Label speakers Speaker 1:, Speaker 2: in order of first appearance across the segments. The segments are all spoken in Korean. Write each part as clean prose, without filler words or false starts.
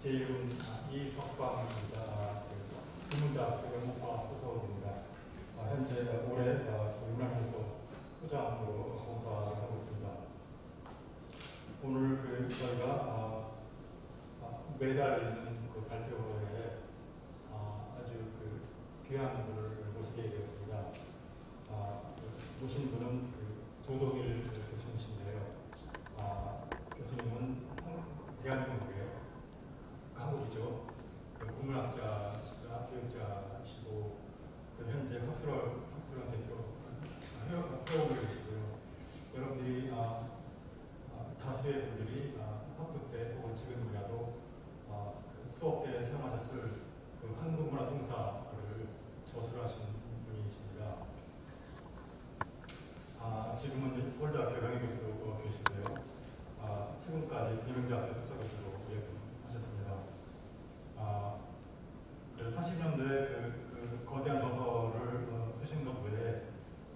Speaker 1: 제 이름은 이석방입니다. 국문대학교 영문과 부서원입니다. 현재 올해 문화연수 소장으로 봉사하고 있습니다. 오늘 저희가 매달 있는 발표회에 아주 귀한 분을 모시게 되었습니다. 모신 분은 조동일 교수님이신데요. 교수님은 대한민국이에요. 한국이죠. 국문학자시자 교육자이시고 현재 학술원 대표 회원으로 계시고요. 여러분들이 다수의 분들이 학부 때 혹은 지금이라도 수업 때 사용하셨을 한국문화 동사를 저술하신 분이십니다. 지금은 서울대학교 명예교수로 계시고요. 최근까지 대명대학교 석사교수로 하셨습니다. 그래서 80년대 거대한 저서를 쓰신 것 외에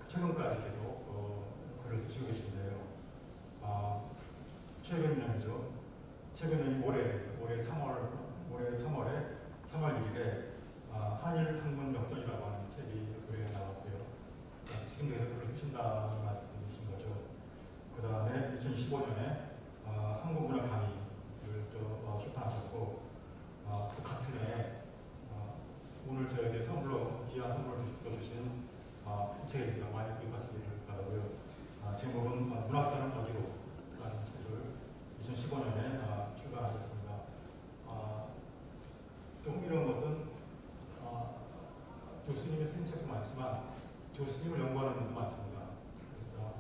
Speaker 1: 최근까지 계속 글을 쓰시고 계신데요. 최근이죠. 최근은 올해 3월에 3월 1일에 한일 학문 역전이라고 하는 책이 올해 나왔고요. 지금 계속 글을 쓰신다는 말씀이신 거죠. 그 다음에 2015년에 한국문화 강의를 출판하셨고, 그 같은 해 오늘 저에게 귀한 선물을 주신 이 책입니다. 많이 구입하시기를 바라고요. 제목은 문학사는 어디로? 라는 책을 2015년에 출간하셨습니다. 또 흥미로운 것은 교수님이 쓴 책도 많지만 교수님을 연구하는 분도 많습니다. 그래서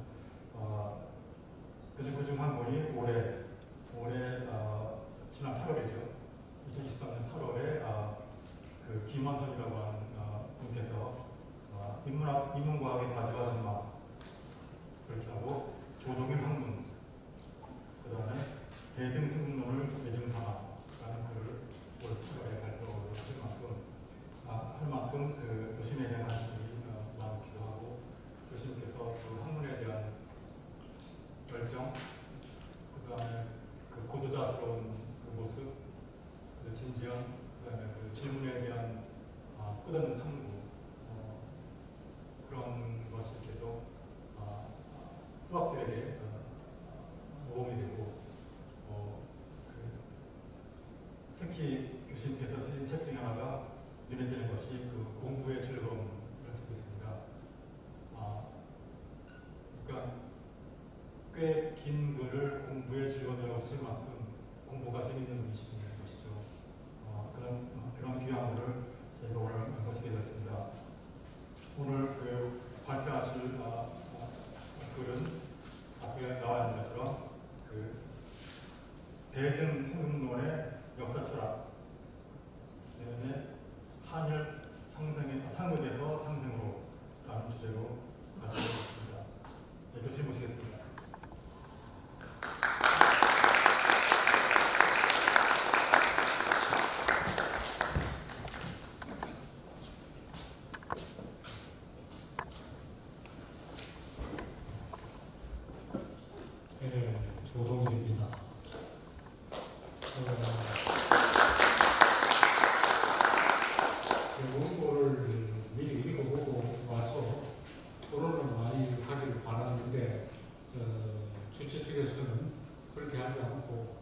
Speaker 1: 근데 그중 한 분이 올해 지난 8월이죠. 2023년 8월에 김원선이라고 하는 분께서 인문과학의 과제와 전망 그렇게 하고 조동일 학문 그 다음에 대등승론을 예증삼아라는 글을 올 8월에 발표를 할 만큼 교수님에 대한 관심이 많기도 하고 교수님께서 학문에 대한 열정 그 다음에 고도자스러운 모습 진지한 그 다음에 질문에 대한 끝없는 탐구 그런 것이 계속 후학들에게 도움이 되고 특히 교수님께서 쓰신 책 중에 하나가 눈에 띄는 것이 공부의 즐거움을 쓰고 있습니다. 그러니까 꽤 긴 글을 공부의 즐거움이라고 쓰실 만큼 공부가 재밌는 분이신 것이죠. 그런 귀한 글을 저희가 오늘 모시게 됐습니다. 오늘 발표하실 글은 앞에 나와 있는 것처럼 대등승론의 역사 철학, 그다음에 한일 상극에서 상생으로 라는 주제로 발표하겠습니다. 교수님 모시겠습니다.
Speaker 2: 조동일입니다. 원고를 미리 읽어보고 와서 토론을 많이 하길 바랐는데 주최 측에서는 그렇게 하지 않고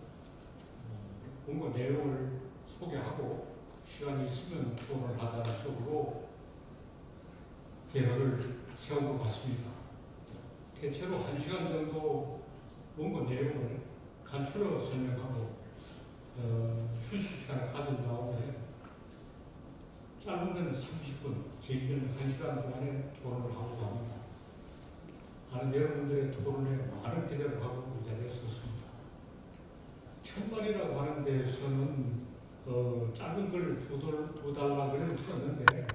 Speaker 2: 원고 내용을 소개하고 시간이 있으면 토론을 하자는 쪽으로 계획을 세운 것 같습니다. 대체로 1시간 정도 원고 내용을 간추려 설명하고 휴식 시간을 가진 다음에 짧으면 30분, 길면 1시간 동안에 토론을 하고자 합니다. 여러분들의 토론에 많은 기대를 하고 이 자리에 섰습니다. 천만이라고 하는 데에서는 짧은 글을 두 달만 글을 썼는데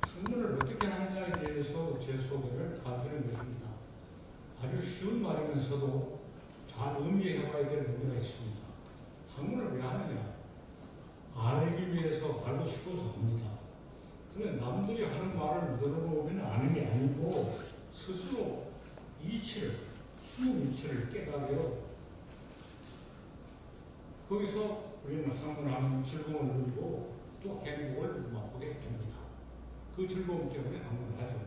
Speaker 2: 한문을 어떻게 하느냐에 대해서 제 소개를 간추린 것입니다. 아주 쉬운 말이면서도 잘 음미해봐야 될 문제가 있습니다. 한문을 왜 하느냐? 알기 위해서 알고 싶어서 합니다. 그런데 남들이 하는 말을 들어보면 아는 게 아니고 스스로 숨은 이치를 깨달아요. 거기서 우리는 항문하면 즐거움을 누리고 또 행복을 맛보게 됩니다. 그 즐거움 때문에 항문을 하죠.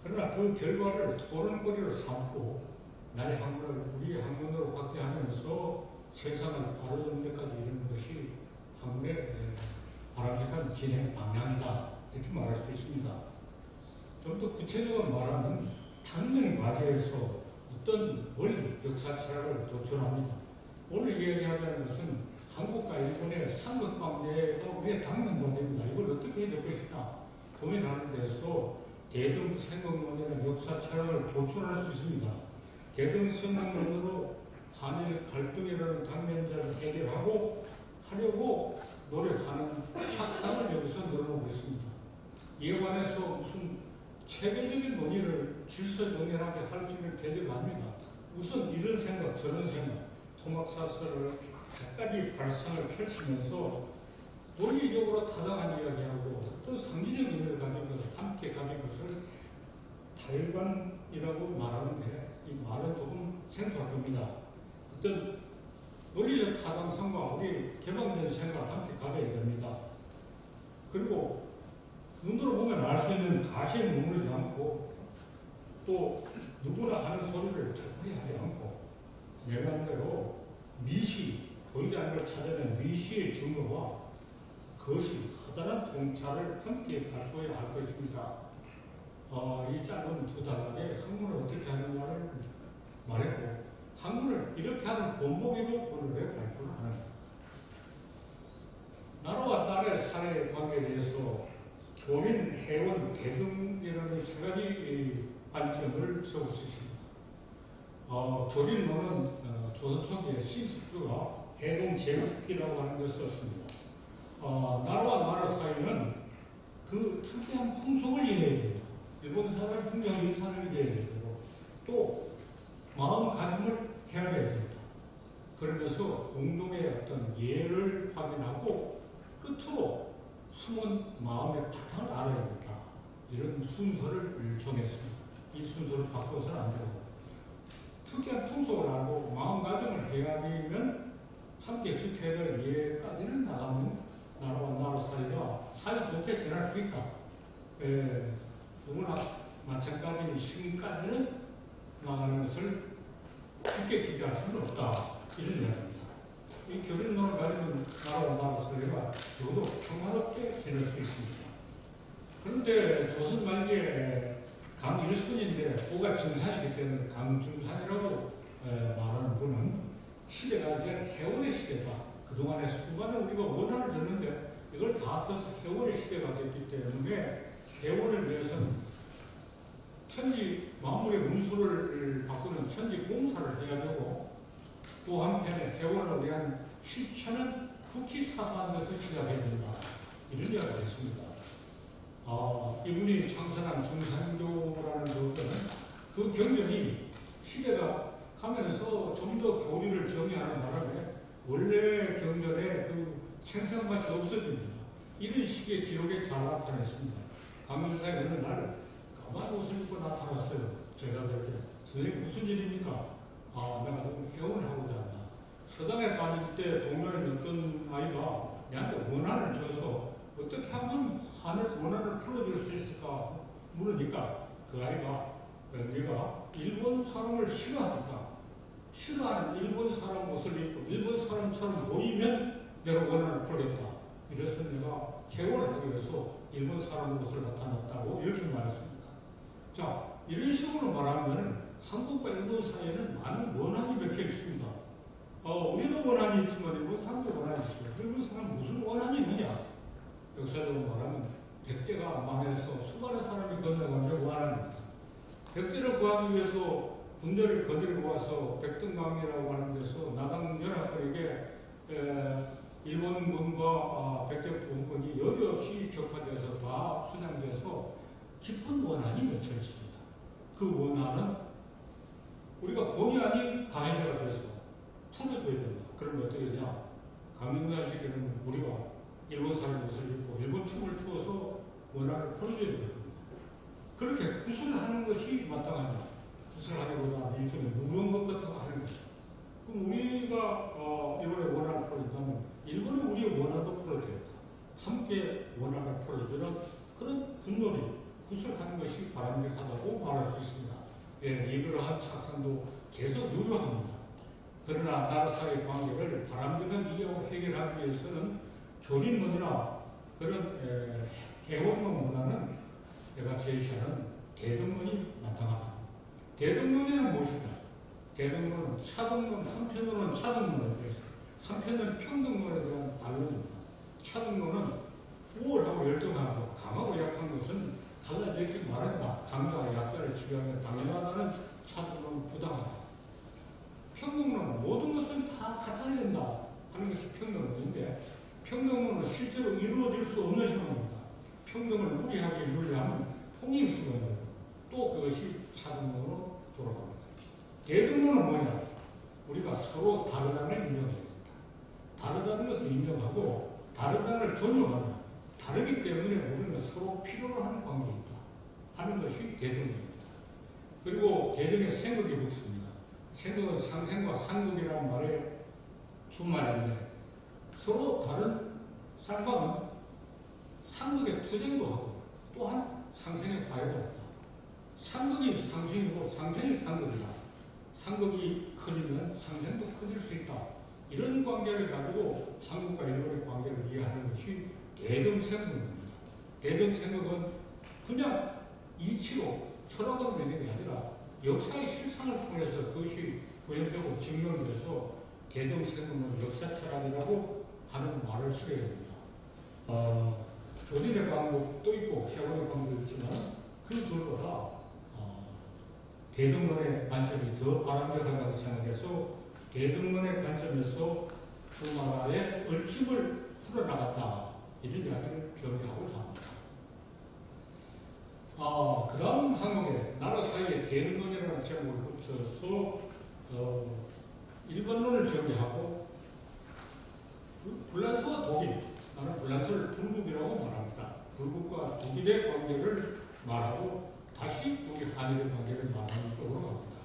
Speaker 2: 그러나 그 결과를 토론거리로 삼고 나의 학문을 우리의 학문으로 확대하면서 세상을 바로잡는 데까지 이르는 것이 학문의 바람직한 진행 방향이다 이렇게 말할 수 있습니다. 좀 더 구체적으로 말하면 당면 과제에서 어떤 원리, 역사 철학을 도출합니다. 오늘 이야기하자는 것은 한국과 일본의 삼각관계가 우리의 당면 과제입니다. 이걸 어떻게 해야 될 것이냐 고민하는 데서 대등생각론이라는 역사 철학을 도출할 수 있습니다. 대등생각론으로 한일 갈등이라는 당면자를 해결하고 하려고 노력하는 착상을 여기서 늘어놓고 있습니다. 이에 관해서 무슨 체계적인 논의를 질서정연하게 할 수 있는 계제가 아닙니다. 우선 이런 생각, 저런 생각, 토막사설을 각가지 발상을 펼치면서 논리적으로 타당한 이야기하고 또 상징적 의미를 가진 것을 함께 가진 것을 타일관이라고 말하는데 이 말은 조금 생소할 겁니다. 어떤 논리적 타당성과 우리 개방된 생각을 함께 가져야 됩니다. 그리고 눈으로 보면 알 수 있는 가시에 머무르지 않고 또 누구나 하는 소리를 털털이 하지 않고 내 맘대로 미시, 보이지 않는 걸 찾아낸 미시의 증거와 그것이 커다란 통찰을 함께 갖추어야 할 것입니다. 이 짧은 두 단락에 학문을 어떻게 하느냐를 말했고 학문을 이렇게 하는 본보기로 오늘의 발표를 하는 나라와 딸의 사회 관계에 대해서 교민, 해원, 대등이라는 세 가지 관점을 적을 수 있습니다. 조린론은 조선 초기에 신숙주가 해동 제국기라고 하는 것을 썼습니다. 나라와 나라 사이는 그 특이한 풍속을 이해해야 됩니다. 일본 사람 풍경 유탄을 이해해야 되고 또 마음가짐을 헤아려야 됩니다. 그러면서 공동의 어떤 예를 확인하고 끝으로 숨은 마음의 바탕을 알아야 된다. 이런 순서를 정했습니다. 이 순서를 바꿔서는 안 되고 특이한 풍속을 알고 마음가짐을 헤아리면 함께 지켜야 될 예까지는 나가면 나라와 나라 사이가 사이좋게 지낼 수 있다. 누구나 마찬가지인 시기까지는 나가는 것을 쉽게 기대할 수는 없다. 이런 이야기입니다. 이 교린론을 가지고 나라와 나라 사이가 적어도 평화롭게 지낼 수 있습니다. 그런데 조선 말기에 강일순인데 호가 증산이기 때문에 강중산이라고 말하는 분은 시대가 이제 해원의 시대다. 그동안에 수많은 우리가 원한을 줬는데 이걸 다 합쳐서 해원의 시대가 됐기 때문에 해원을 위해서는 천지 만물의 운수를 바꾸는 천지 공사를 해야 되고 또 한편에 해원을 위한 실천은 극히 사소한 것을 시작해야 된다. 이런 이야기가 있습니다. 이분이 창선한 중산교라는 것은 그 경전이 시대가 가면서 좀 더 교리를 정의하는 바람에 원래 경전의 그 생생맛이 없어집니다. 이런 식의 기록에 잘 나타냈습니다. 강민사의 어느 날 까만 옷을 입고 나타났어요. 제가 그때 선생님 무슨 일입니까? 내가 지금 회원을 하고자 한다. 서당에 다닐 때 동료인 어떤 아이가 내한테 원한을 줘서 어떻게 하면 원한을 풀어줄 수 있을까 물으니까 그 아이가 네가 일본 사람을 싫어하니까 싫어하는 일본 사람 옷을 입고 일본 사람처럼 보이면 내가 원한을 풀겠다. 이래서 내가 회원을 하기 위해서 일본 사람 옷을 나타났다고 이렇게 말했습니다. 자, 이런 식으로 말하면 한국과 일본 사이에는 많은 원한이 맥혀 있습니다. 우리도 원한이 있지만 일본 사람도 원한이 있어요. 일본 사람 무슨 원한이 있느냐? 역사적으로 말하면 백제가 망해서 수많은 사람이 건너간 게 원한입니다. 백제를 구하기 위해서 군대를 거들고 와서 백등강이라고 하는 데서 나당연합군에게 일본군과 백제 부군이 여지없이 격파돼서 다 수장돼서 깊은 원한이 맺혀 있습니다. 그 원한은 우리가 본의 아닌 가해자가 돼서 풀어줘야 됩니다. 그러면 어떻게 되냐? 강민사 시기에는 우리가 일본 사람 옷을 입고 일본 춤을 추어서 원한을 풀어줘야 됩니다. 그렇게 구슬하는 것이 마땅합니다. 구슬하기보다 일종의 무언 것 같은 거 하는 것이죠. 그럼 우리가 이번에 원화를 풀어준다면 일본은 우리의 원화도 풀어줘야 돼. 함께 원화를 풀어주는 그런 분놀이, 구술하는 것이 바람직하다고 말할 수 있습니다. 예, 이러한 착상도 계속 유효합니다. 그러나 나라 사이의 관계를 바람직한 이해하고 해결하기 위해서는 교린문이나 그런 해원문 문화는 내가 제시하는 대등론이 마땅하다. 대등론이란 무엇이냐? 대등론은 차등론, 한편으로는 차등론에 대해서, 한편은 평등론에 대한 반론입니다. 차등론은 우월하고 열등하고 강하고 약한 것은 갈라지지 말한다. 강자와 약자를 지배하면 당연하다는 차등론은 부당하다. 평등론은 모든 것은 다 같아야 된다 하는 것이 평등론인데, 평등론은 실제로 이루어질 수 없는 현상입니다. 평등을 무리하게 이루려면 폭력수론이고 또 그것이 차등론으로 돌아갑니다. 대등론은 뭐냐? 우리가 서로 다르다는 인정해야 된다. 다르다는 것을 인정하고 다르다는 걸 존중하며 다르기 때문에 우리는 서로 필요로 하는 관계에 있다 하는 것이 대등론입니다. 그리고 대등의 생극이 붙습니다. 생극은 상생과 상극이라는 말의 주말인데 서로 다른 쌍방은 상극의 투쟁도 하고 또한 상생의 과외도 한다. 상극이 상생이고 상생이 상극이다. 상극이 커지면 상생도 커질 수 있다. 이런 관계를 가지고 한국과 일본의 관계를 이해하는 것이 대등생극입니다. 대등생극은 그냥 이치로 철학으로 되는 게 아니라 역사의 실상을 통해서 그것이 구현되고 증명돼서 대등생극은 역사 철학이라고 하는 말을 쓰게 됩니다. 교린의 방법도 있고 해원의 방법도 있지만 그 둘보다 대등론의 관점이 더 바람직하다고 생각해서 대등론의 관점에서 그 나라의 얽힘을 풀어나갔다. 이런 이야기를 정리하고자 합니다. 그 다음 항목에 나라 사이에 대등론이라는 제목을 붙여서 일본론을 정리하고 불란서와 독일, 나는 불란서를 불국이라고 말합니다. 불국과 독일의 관계를 말하고 다시 독일 한일의 관계를 말하는 쪽으로 갑니다.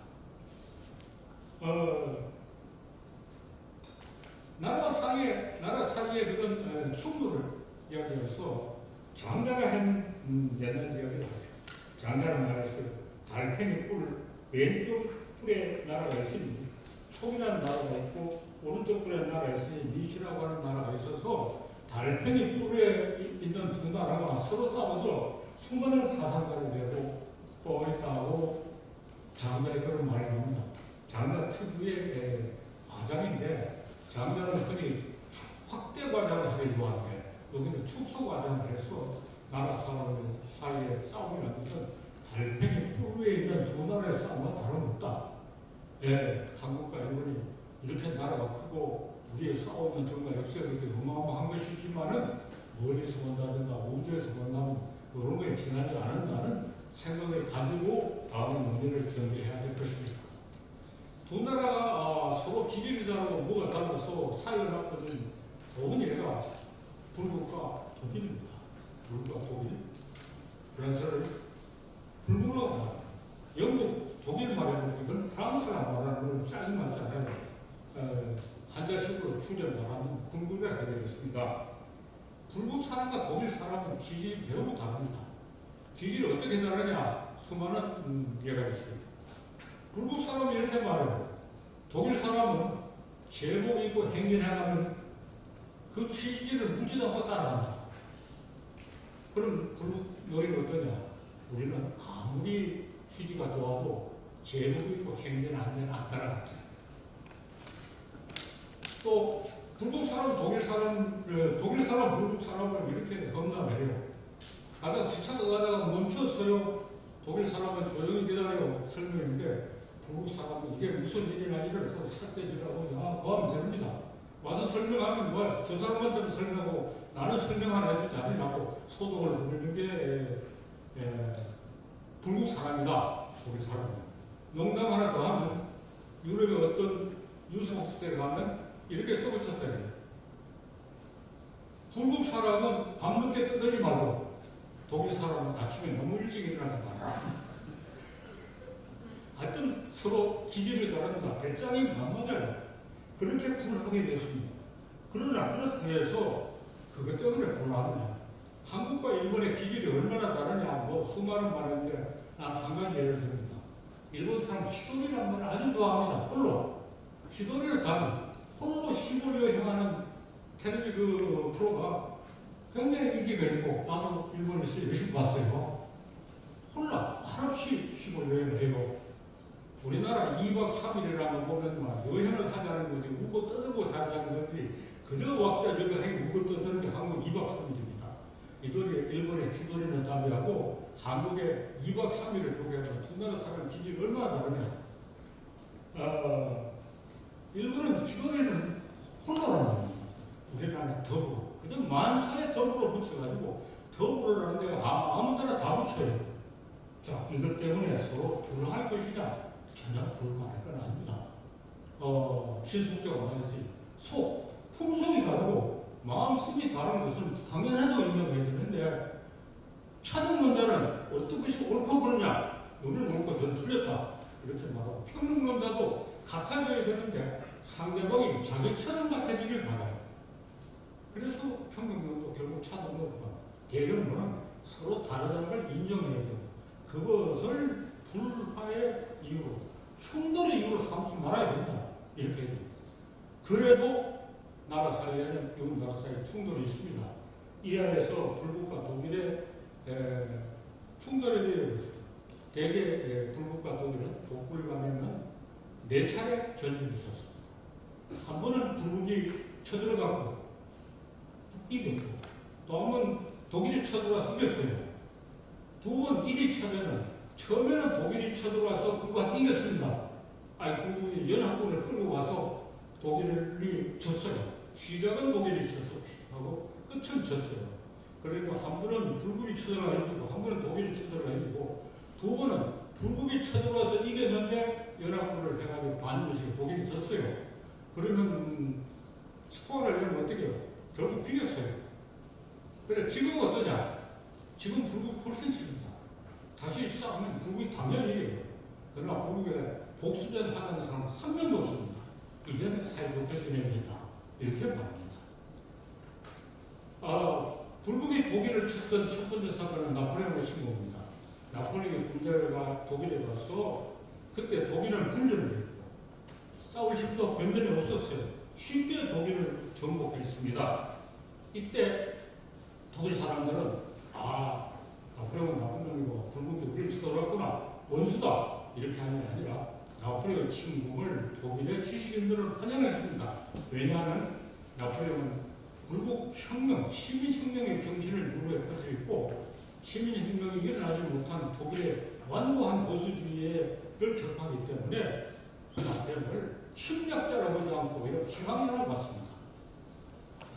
Speaker 2: 나라 사이의 그런 충돌을 이야기해서 장자가 한 옛날 이야기를 하죠. 장자는 말했어요. 달팽이 뿔 왼쪽 뿔에 나라가 있으니 촉이라는 나라가 있고 오른쪽 뿔에 나라가 있으니 미시라고 하는 나라가 있어서 달팽이 뿔에 있는 두 나라가 서로 싸워서 수많은 사상가를 내고 뻔했다고 장자의 그런 말이 나옵니다. 장자 특유의 과장인데 장자는 흔히 확대 과장을 하기 좋아하는데 여기는 축소 과장을 해서 나라 사이에 싸움이라는 것은 달팽이 뿔 위에 있는 두 나라의 싸움과 다름없다. 예, 한국과 일본이 이렇게 나라가 크고 우리의 싸움은 정말 역사가 그렇게 어마어마한 것이지만은 멀리서 본다든가 우주에서 본다면 이런 거에 지나지 않는다는 생각을 가지고 다음 문제를 전개해야 될 것입니다. 두 나라가 서로 기질이 다르고 뭐가 달라서 사이가 나빠진 좋은 예가 불국과 독일입니다. 불국과 독일. 프랑스를 불국으로 합니다. 영국, 독일 말하는 이건 프랑스라 말하는 걸 짝이 맞지 않아요. 한자식으로 추려 말하면 불국이라 하게 되겠습니다. 불국 사람과 독일 사람은 기질이 매우 다릅니다. 기질이 어떻게 다르냐? 수많은 예가 있습니다. 불국 사람은 이렇게 말해요. 독일 사람은 제복이고 행진하는 그 취지를 묻지도 않고 따라간다. 그럼 불국 너희는 어떠냐? 우리는 아무리 취지가 좋아도 제복이고 행진하면 안 따라간다. 또 불국 사람, 독일 사람, 불국 사람을 이렇게 험담해요. 가다가 기차가 가다가 멈췄어요. 독일 사람은 조용히 기다려요. 설명인데 불국 사람은 이게 무슨 일이나 일어서 삿대질하고 고하면 됩니다. 와서 설명하면 뭐야? 저 사람한테는 설명하고 나는 설명 하나 해주지 않으라고 소동을 부리는 게 불국 사람이다. 독일 사람은. 농담 하나 더 하면 유럽의 어떤 유성수대에 가면 이렇게 써붙였다니. 불국 사람은 밤늦게 떠들지 말고 독일 사람은 아침에 너무 일찍 일어나지 마라. 하여튼 서로 기질이 다릅니다. 배짱이 안 맞아요. 그렇게 분하게 됐습니다. 그러나 그렇다고 해서 그것 때문에 분하느냐. 한국과 일본의 기질이 얼마나 다르냐, 뭐 수많은 말인데 난 한 가지 예를 듭니다. 일본 사람 히도리라는 말 아주 좋아합니다. 홀로. 히도리를 단 홀로 시골로 행하는 텔레비 그 프로가 굉장히 인기가 있고 나도 일본에서 열심히 봤어요. 홀라 한없이 시골 여행을 해요. 우리나라 2박 3일이라면 보면 막 여행을 하자는 거지 우고 떠들고 살자는 것들이 그저 왁자지껄하게 우고 떠드는 게 한국 2박 3일입니다. 이들이 일본의 히도리는 답이하고 한국의 2박 3일을 두고해서 두 나라 사람 기질이 얼마나 다르냐. 일본은 히도리는 홀로라는 겁니다. 우리나라는 더불어. 그저 만사에 더불어 붙여가지고 더불어라는 데가 아무 데나 다 붙여요. 자, 이것 때문에 서로 불화할 것이냐? 전혀 불화할 건 아닙니다. 신숙적으로 말했어요. 품성이 다르고 마음씀이 다른 것은 당연하다고 인정해야 되는데 차등론자는 어떤 것이 옳고 그러냐? 너는 옳고 저는 틀렸다. 이렇게 말하고 평등론자도 같아져야 되는데 상대방이 자기처럼 같아지길 바라요. 그래서 평등론도 결국 차등론과 대결론은 서로 다르다는 걸 인정해야 돼요. 그것을 불화의 이유로, 충돌의 이유로 삼지 말아야 된다. 이렇게 해야 됩니다. 그래도 나라 사이에는 이런 나라 사이에 충돌이 있습니다. 이하에서 불국과 독일의 충돌에 대해 대개 불국과 독일은 독불 간에는 4차례 전쟁이 있었습니다. 한 번은 불국이 쳐들어가고 이겼고 또 한 번 독일이 쳐들어와서 이겼어요. 두 번 1위차례는 처음에는 독일이 쳐들어와서 불국이 이겼습니다. 불국이 연합군을 끌고 와서 독일이 졌어요. 시작은 독일이 졌고 끝은 졌어요. 그러니까 한 번은 불국이 쳐들어와 이기고 한 번은 독일이 쳐들어와 이기고 두 번은 불국이 쳐들어와서 이겼는데 연합군을 해가지고 반드시 독일이 졌어요. 그러면 스코어를 내면 어떻게 해요? 결국 비겼어요. 그래 지금 어떠냐? 지금 불국 훨씬 셉니다. 다시 싸우면 불국이 당연히 이겨요. 그러나 불국에 복수전 하는 사람 한 명도 없습니다. 이제는 사이좋게 지냅니다. 이렇게 말합니다. 불국이 독일을 쳤던 첫 번째 사건은 나폴레옹의 침공입니다. 나폴레옹이 군대가 독일에 가서 그때 독일은 분열을 했고 싸울 힘도 변변히 없었어요. 쉽게 독일을 정복했습니다. 이때 독일 사람들은 나폴레옹은 나쁜 놈이고 불국이 우리를 쳐들어왔구나 원수다 이렇게 하는 게 아니라 나폴레옹 침공을 독일의 지식인들을 환영했습니다. 왜냐하면 나폴레옹은 불국 혁명, 시민혁명의 정신을 유럽에 퍼뜨렸고 시민혁명이 일어나지 못한 독일의 완고한 보수주의를 격파하기 때문에 나폴레옹을 침략자라고 하지 않고 이런 해방이라고 봤습니다.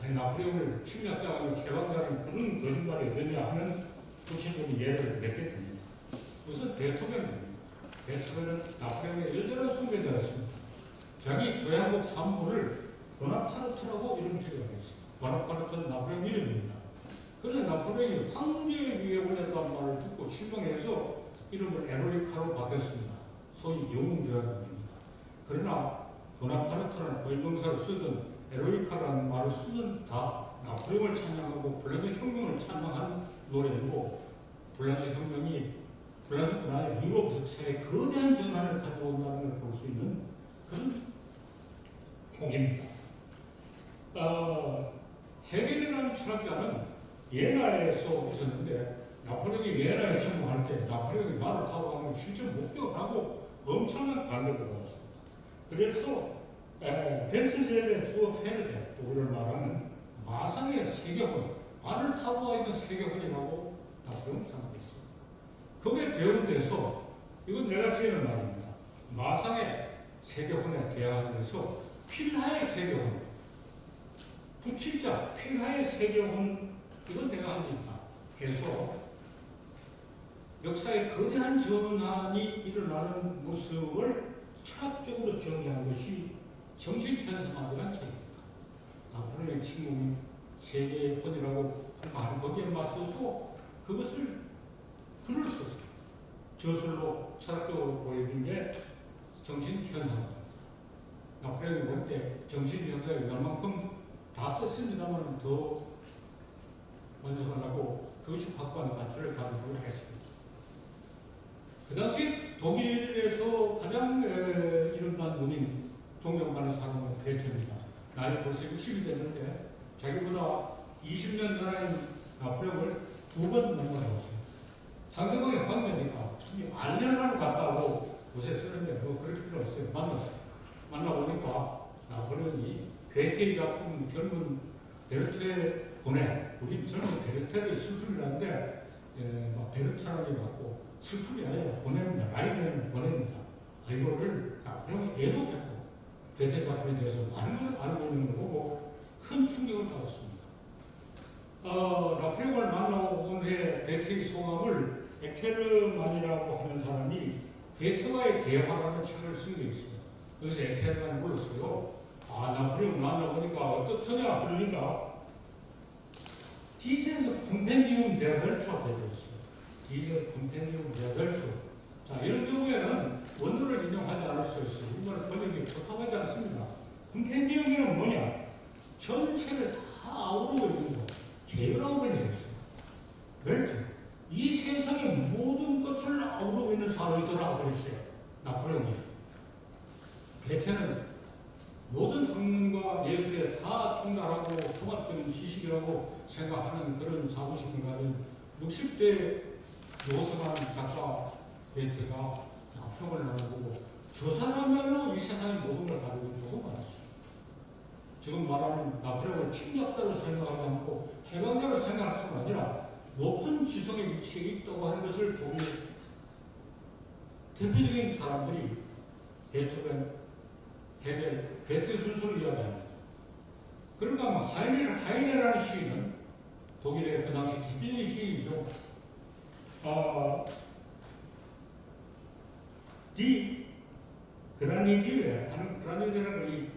Speaker 2: 나폴레옹을 침략자라고 해방자라는 그런 거짓말이 되냐 하면 구체적인 예를 몇 개 듭니다. 우선 베토벤입니다. 베토벤은 나폴레옹의 열렬한 숭배자였습니다. 자기 교향곡 3부를 보나파르트라고 이름 지어냈습니다. 보나파르트는 나폴레옹 이름입니다. 그래서 나폴레옹이 황제 위에 올렸다는 말을 듣고 실망해서 이름을 에로리카로 바꿨습니다. 소위 영웅교향곡입니다. 그러나 보나파르트라는 고위병사를 쓰든 에로리카라는 말을 쓰든 다 나폴레옹을 찬양하고 프랑스 혁명을 찬양하는 노래이고 프랑스 혁명이 프랑스뿐 아니라 유럽 역사에 거대한 전환을 가져온다는 걸 볼 수 있는 그런 곡입니다. 헤겔이라는 철학자는 예나에서 있었는데 나폴레옹이 예나에 침공할 때 나폴레옹이 말을 타고 가면 실제 목격하고 엄청난 감격을 받았습니다. 그래서 벨트젤의 주어 페르데 독일을 말하는 마상의 세계혼, 말을 타고 가 있는 세계혼이라고 나폴레옹 생각했습니다. 거기에 대응돼서 이건 내가 지은 말입니다. 마상의 세계혼에 대항해서 필하의 세계혼, 부필자 필하의 세계혼 이건 내가 한 일이다. 그래서 역사에 거대한 전환이 일어나는 모습을 철학적으로 정의한 것이 정신현상학이라는 책입니다. 나폴레옹의 침공이 세계혼이라고 하는 거기에 맞서서 그것을 글을 썼어요. 저술로 철학적으로 보여준 게 정신현상학입니다. 나폴레옹이 볼 때 정신병사에 웬만큼 다 썼습니다만 더 완성하려고 그것이 확고한 관철을 가지고 했습니다. 그 당시 독일에서 가장 이름난 군인 존경받는 사람은 괴테입니다. 나이 벌써 60이 됐는데 자기보다 20년 전에 나폴레옹을 2번 만나봤어요. 상대방이 황제니까 알려나를 갔다고 요새 쓰는데 뭐 그럴 필요 없어요. 만났어요. 만나보니까 나폴레옹이 괴테의 작품 젊은 베르테의 고뇌, 우리 젊은 베르테의 슬픔이라는데 베르테라고 갖고 슬픔이 아니라 고뇌입니다. 라이드는 고뇌입니다. 이거를 나폴레옹이 애독했고 괴테 작품에 대해서 많은 걸 알고 있는 걸 보고 큰 충격을 받았습니다. 나폴레옹을 만나고 후에 괴테의 소감을 에케르만이라고 하는 사람이 괴테와의 대화라는 책을 쓴 게 있어요. 그래서 에케르만이 불렀어요. 나폴레옹 만나보니까 어떻더냐 그러니까 디제스 콤펜디움 데 벨트라고 되어 있어요. 디제스 콤펜디움 데 벨트. 자, 이런 경우에는 원문을 인용하지 않을 수 있어요. 이거는 번역이 적합하지 않습니다. 콤펜디움이란 뭐냐? 전체를 다 아우르고 있는 거. 개요라고 번역했어요. 벨트. 이 세상의 모든 것을 아우르고 있는 사람이더라 그랬어요. 나폴레옹이. 괴테는 모든 학문과 예술에 다 통달하고 종합적인 지식이라고 생각하는 그런 자부심을 가진 60대 요성한 작가 괴테가 나폴레옹을 나눠보고 저 사람야말로 이 세상의 모든 걸 가지고 있는 거 많았어요. 지금 말하는 나폴레옹을 침략자로 생각하지 않고 해방자로 생각할 뿐 아니라 높은 지성의 위치에 있다고 하는 것을 보기 대표적인 사람들이 베토벤, 헤겔, 괴테 순서를 이야기합니다. 그러니까 하이네라는 시인은 독일의 그 당시 대표적인 시인이죠. 디 그라니디레 하는 그라니디레는 이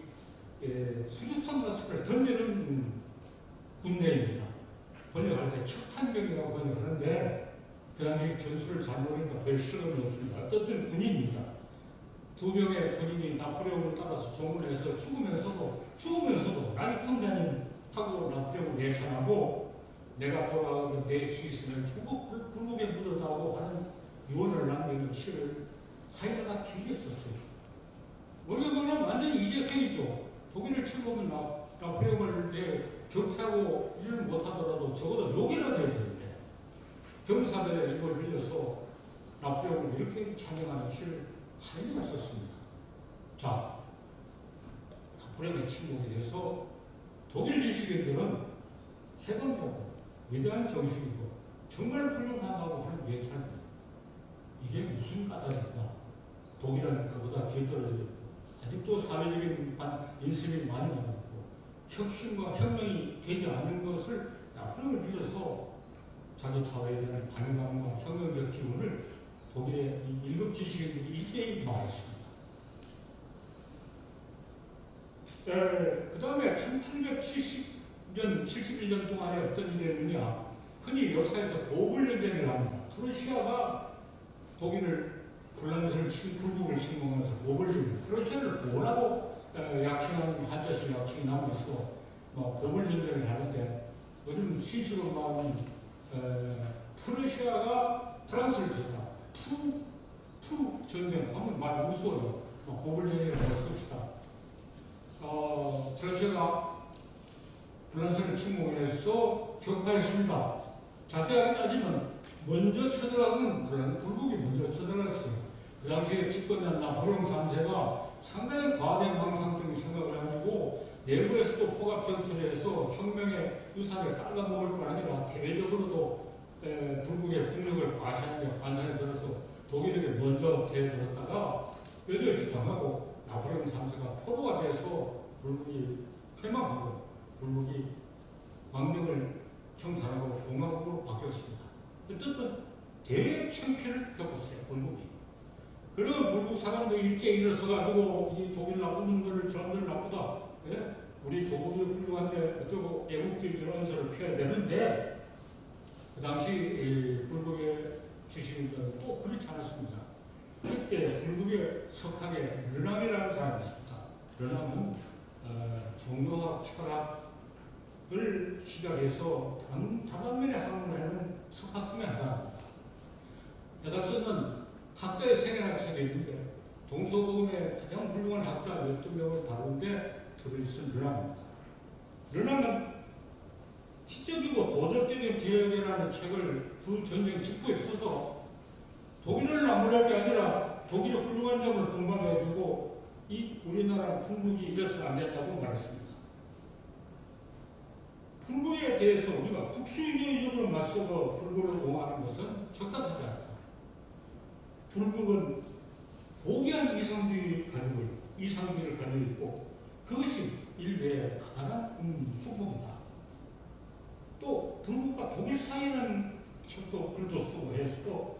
Speaker 2: 수류탄 가스를 던지는 군대입니다. 번역할 때 척탄병이라고 번역하는데 그 당시 전술을 잘 모르니까 별 실험이 없습니다. 어떤 군인입니다. 2명의 군인이 나폴레옹을 따라서 종을 해서 죽으면서도 나이 황자님하고 나폴레옹을 예찬하고 내가 돌아가고 내 시신을 불국에 묻었다고 하는 유언을 남기는 시를 하이네가 길게 썼어요. 우리가 말하면 완전히 이재평이죠. 독일을 침공하면 나폴레옹을 격퇴하고 일을 못하더라도 적어도 욕이라도 해야 되는데 병사들의 입을 빌려서 나폴레옹을 이렇게 찬양하는 시를 하이네가 썼습니다. 자, 나폴레옹의 침공에 대해서 독일 지식인들은 해방되고 위대한 정신이고 정말 훌륭하다고 하는 예찬입니다. 이게 무슨 까닭인가? 독일은 그보다 뒤떨어져 있고 아직도 사회적인 인심이 많이 남았고 혁신과 혁명이 되지 않는 것을 나폴레옹을 빌려서 자기 사회에 대한 반감과 혁명적 기운을 독일의 1급 지식인들이 일대일 말했습니다. 그 다음에 1870년, 71년 동안에 어떤 일이 있느냐, 흔히 역사에서 보불전쟁을 합니다. 프로시아가 독일을 불란서를 불국을 침공하면서 보불전쟁, 프로시아를 보라고 약칭하는 한자식 약칭이 남아있어 보불전쟁을 하는데 요즘 시치로 나오는 프로시아가 프랑스를 쳤다. 푸 전쟁 하면 말 무서워요. 보불전쟁을 씁시다. 프로시아가 불란서를 침공해서 격파했습니다. 자세하게 따지면 먼저 쳐들어간 건 불국이 먼저 쳐들어갔어요. 그 당시에 집권한 나폴레옹 3세가 상당히 과대 망상적인 생각을 가지고 내부에서도 포갑 정치를 해서 혁명의 유산을 깔아먹을 뿐 아니라 대외적으로도 불국의 국력을 과시하는 관상에 들어서 독일에게 먼저 대들었다가 여덟시 당하고 나폴레옹 3세가 포로가 돼서 불국이 폐망하고 불국이 왕정을 청산하고 공화국으로 바뀌었습니다. 어쨌든 대청피를 겪었어요, 불국이. 그러면 불국 사람들이 일제히 일어서가지고 이 독일 나쁜 놈들을 저놈들 나쁘다. 예? 우리 조국이 훌륭한데 어쩌고 애국주의 언서를 펴야 되는데 그 당시 불국의 주식인들은 또 그렇지 않았습니다. 그때 불국의 석학에 르랑이라는 사람이 있습니다. 그러면 종교학 철학을 시작해서 다반면에 학문에는 석학 중에 한 사람입니다. 내가 쓰는 학자의 생애라는 책이 있는데 동서고금의 가장 훌륭한 학자 12명을 다루는데 들어있은 르남입니다. 르남은 지적이고 도덕적인 개혁이라는 책을 그 전쟁 직후에 써서 독일을 나무랄 게 아니라 독일의 훌륭한 점을 공부해야 되고 이 우리나라 불국이 이래서는 안 된다고 말했습니다. 불국에 대해서 우리가 국수주의적으로 맞서서 불국을 옹호하는 것은 적당하지 않다. 불국은 고귀한 이상주의를 가지고 있고 그것이 인류의 가난한 축복이다. 또 불국과 독일 사이라는 책도 글도 쓰고 해서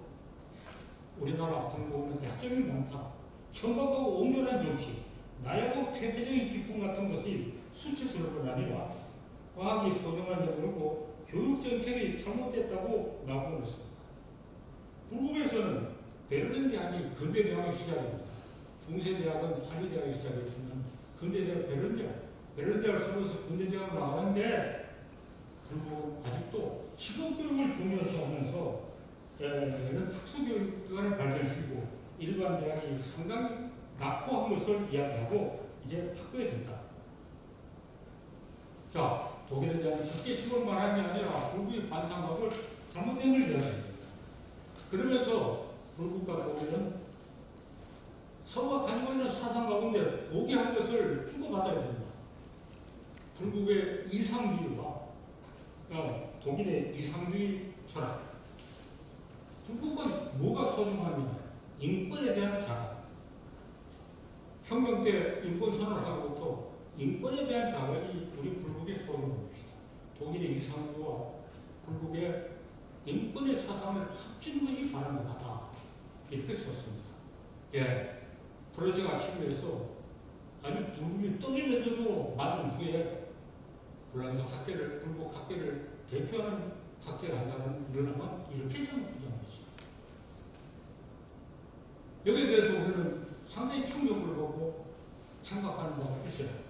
Speaker 2: 우리나라 불국은 약점이 많다. 천박하고 옹졸한 정치, 나약하고 퇴폐적인 기품 같은 것이 수치스러운 건 아니라 과학이 소중한 점이고 교육 정책이 잘못됐다고 나오고 있습니다. 불국에서는 베를린 대학이 근대 대학의 시작입니다. 중세 대학은 파리 대학의 시작이었지만 근대 대학 베를린 대학을 서로서 근대 대학을 나가는데 불국은 아직도 직업 교육을 중요시하면서 이런 특수교육기관을 발전시키고 일반 대학이 상당히 낙후한 것을 이야기하고 이제 바꿔야 된다. 자, 독일에 대한 적개심을 말하는 게 아니라 불국의 반상각을 잘못된 걸 이야기합니다. 그러면서 불국과 독일은 서로가 가지고 있는 사상 가운데 고귀한 것을 주고받아야 된다. 불국의 이상주의와 독일의 이상주의 철학. 불국은 뭐가 소중하냐? 인권에 대한 자각. 혁명 때 인권 선언을 하고부터 인권에 대한 자각이 우리 불국의 소중한 것이다. 독일의 이상주의와 불국의 인권의 사상을 합치는 것이 바람직하다. 이렇게 썼습니다. 예, 프로제가 침해에서 아니 불국이 떡이 맺어도 맞은 후에 불란서 학계를 불국 학계를 대표하는 학자를 한 사람은 르남은 이렇게 좀 주장했습니다. 여기에 대해서 우리는 상당히 충격을 보고 생각하는 바가 있어야 합니다.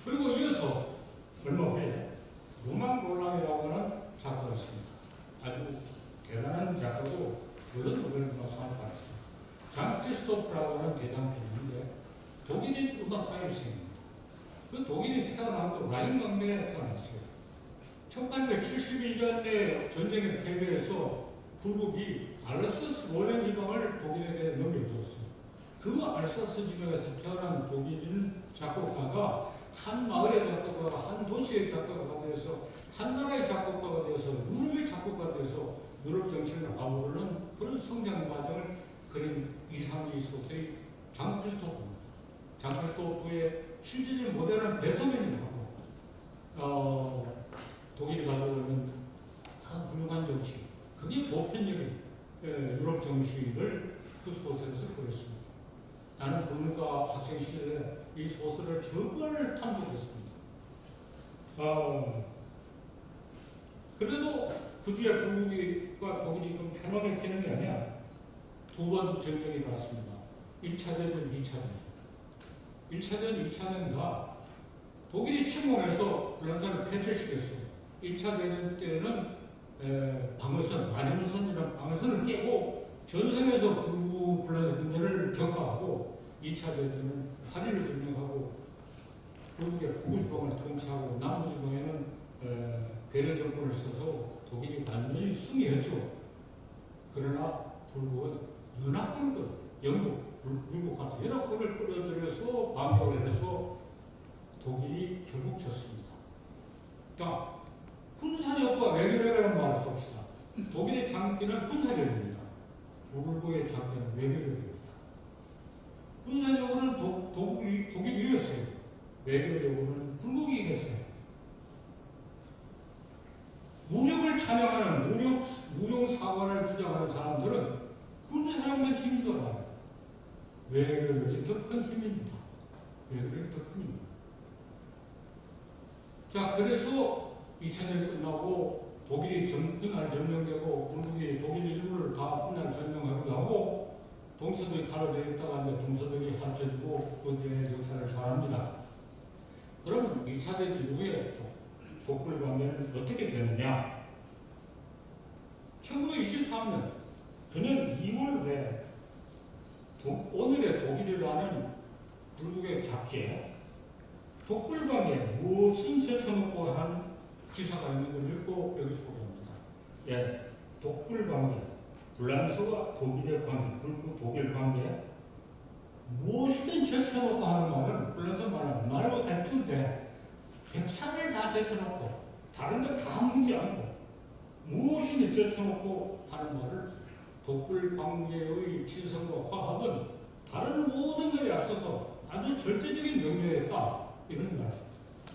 Speaker 2: 그리고 이어서 얼마 후에 로만 롤랑이라고 하는 작가가 있습니다. 아주 대단한 작가고 여러 노벨을 상을 받았습니다. 잔 크리스토프라고 하는 대장편인데 독일인 음악가의 생입니다. 그 독일이 태어난 건 라인革命에 태어났어요. 1871년에 전쟁에 패배해서 불국이 알사스 로렌 지방을 독일에게 넘겨줬습니다. 그 알사스 지방에서 태어난 독일인 작곡가가 한 마을의 작곡가가 한 도시의 작곡가가 되어서 한 나라의 작곡가가 되어서 유럽의 작곡가가 되어서 유럽 정치를 아우르는 그런 성장 과정을 그린 이상주의 소설의 잔 크리스토프입니다. 잔 크리스토프의 실질적인 모델은 베토벤이라고 독일이 가지고 있는 훌륭한 정치 그게 보편적인 유럽 정치를 그 소설에서 그렸습니다. 나는 불문과 학생 시절에 이 소설을 정말 탐독했습니다. 그래도 그 뒤에 불국과 독일이 편하게 지는 게 아니야. 두 번 전쟁이 갔습니다. 1차 대전, 2차 대전. 1차 대전, 2차 대전과 독일이 침공해서 불란서를 패퇴시켰어요. 1차 대전 때는 방어선, 마지노선이라는 방어선을 깨고 전선에서 불란서 군대를 격파하고 2차 대전은 파리를 점령하고 불국의 북부지방을 통치하고 남부지방에는 괴뢰 정권을 써서 독일이 완전히 승리했죠. 그러나 불국은 연합군을 영국, 미국 같은 연합군을 끌어들여서 반격을 해서 독일이 결국 졌습니다. 자, 군사력과 외교력이라는 말을 씁시다. 독일의 장기는 군사력입니다. 불국의 장기는 외교력입니다. 군사력으로는 독일이 이겼어요. 외교력으로는 불국이 이겼어요. 무력을 찬양하는 무용사관을 주장하는 사람들은 군사력만 힘인 줄 알아요. 외교력이 더 큰 힘입니다. 외교력이 더 큰 힘입니다. 자, 그래서 2차전이 끝나고 독일이 분할 점령되고 불국이 독일 일부를 다 분할 점령하기도 하고 동서독이 갈라져 있다가 이제 동서독이 합쳐지고 그뒤에 역사를 잘합니다. 그러면 2차 대전 이후에 독불 관계는 어떻게 되느냐? 1923년 그는 2월에 오늘의 독일이라는 불국의 잡지에 독불방에 무엇을 제쳐놓고 한 기사가 있는 걸 읽고 여기 소개합니다. 예, 독불방에 불란서와 독일의 관계, 불국 독일 관계 무엇이든 제쳐놓고 하는 말은 불란서 말은 말로 대투인데 백사를 다 제쳐놓고 다른 걸 다 묻지 않고 무엇이든 제쳐놓고 하는 말을 독불관계의 진성과 화합은 다른 모든 것에 앞서서 아주 절대적인 명료했다. 이런 말씀.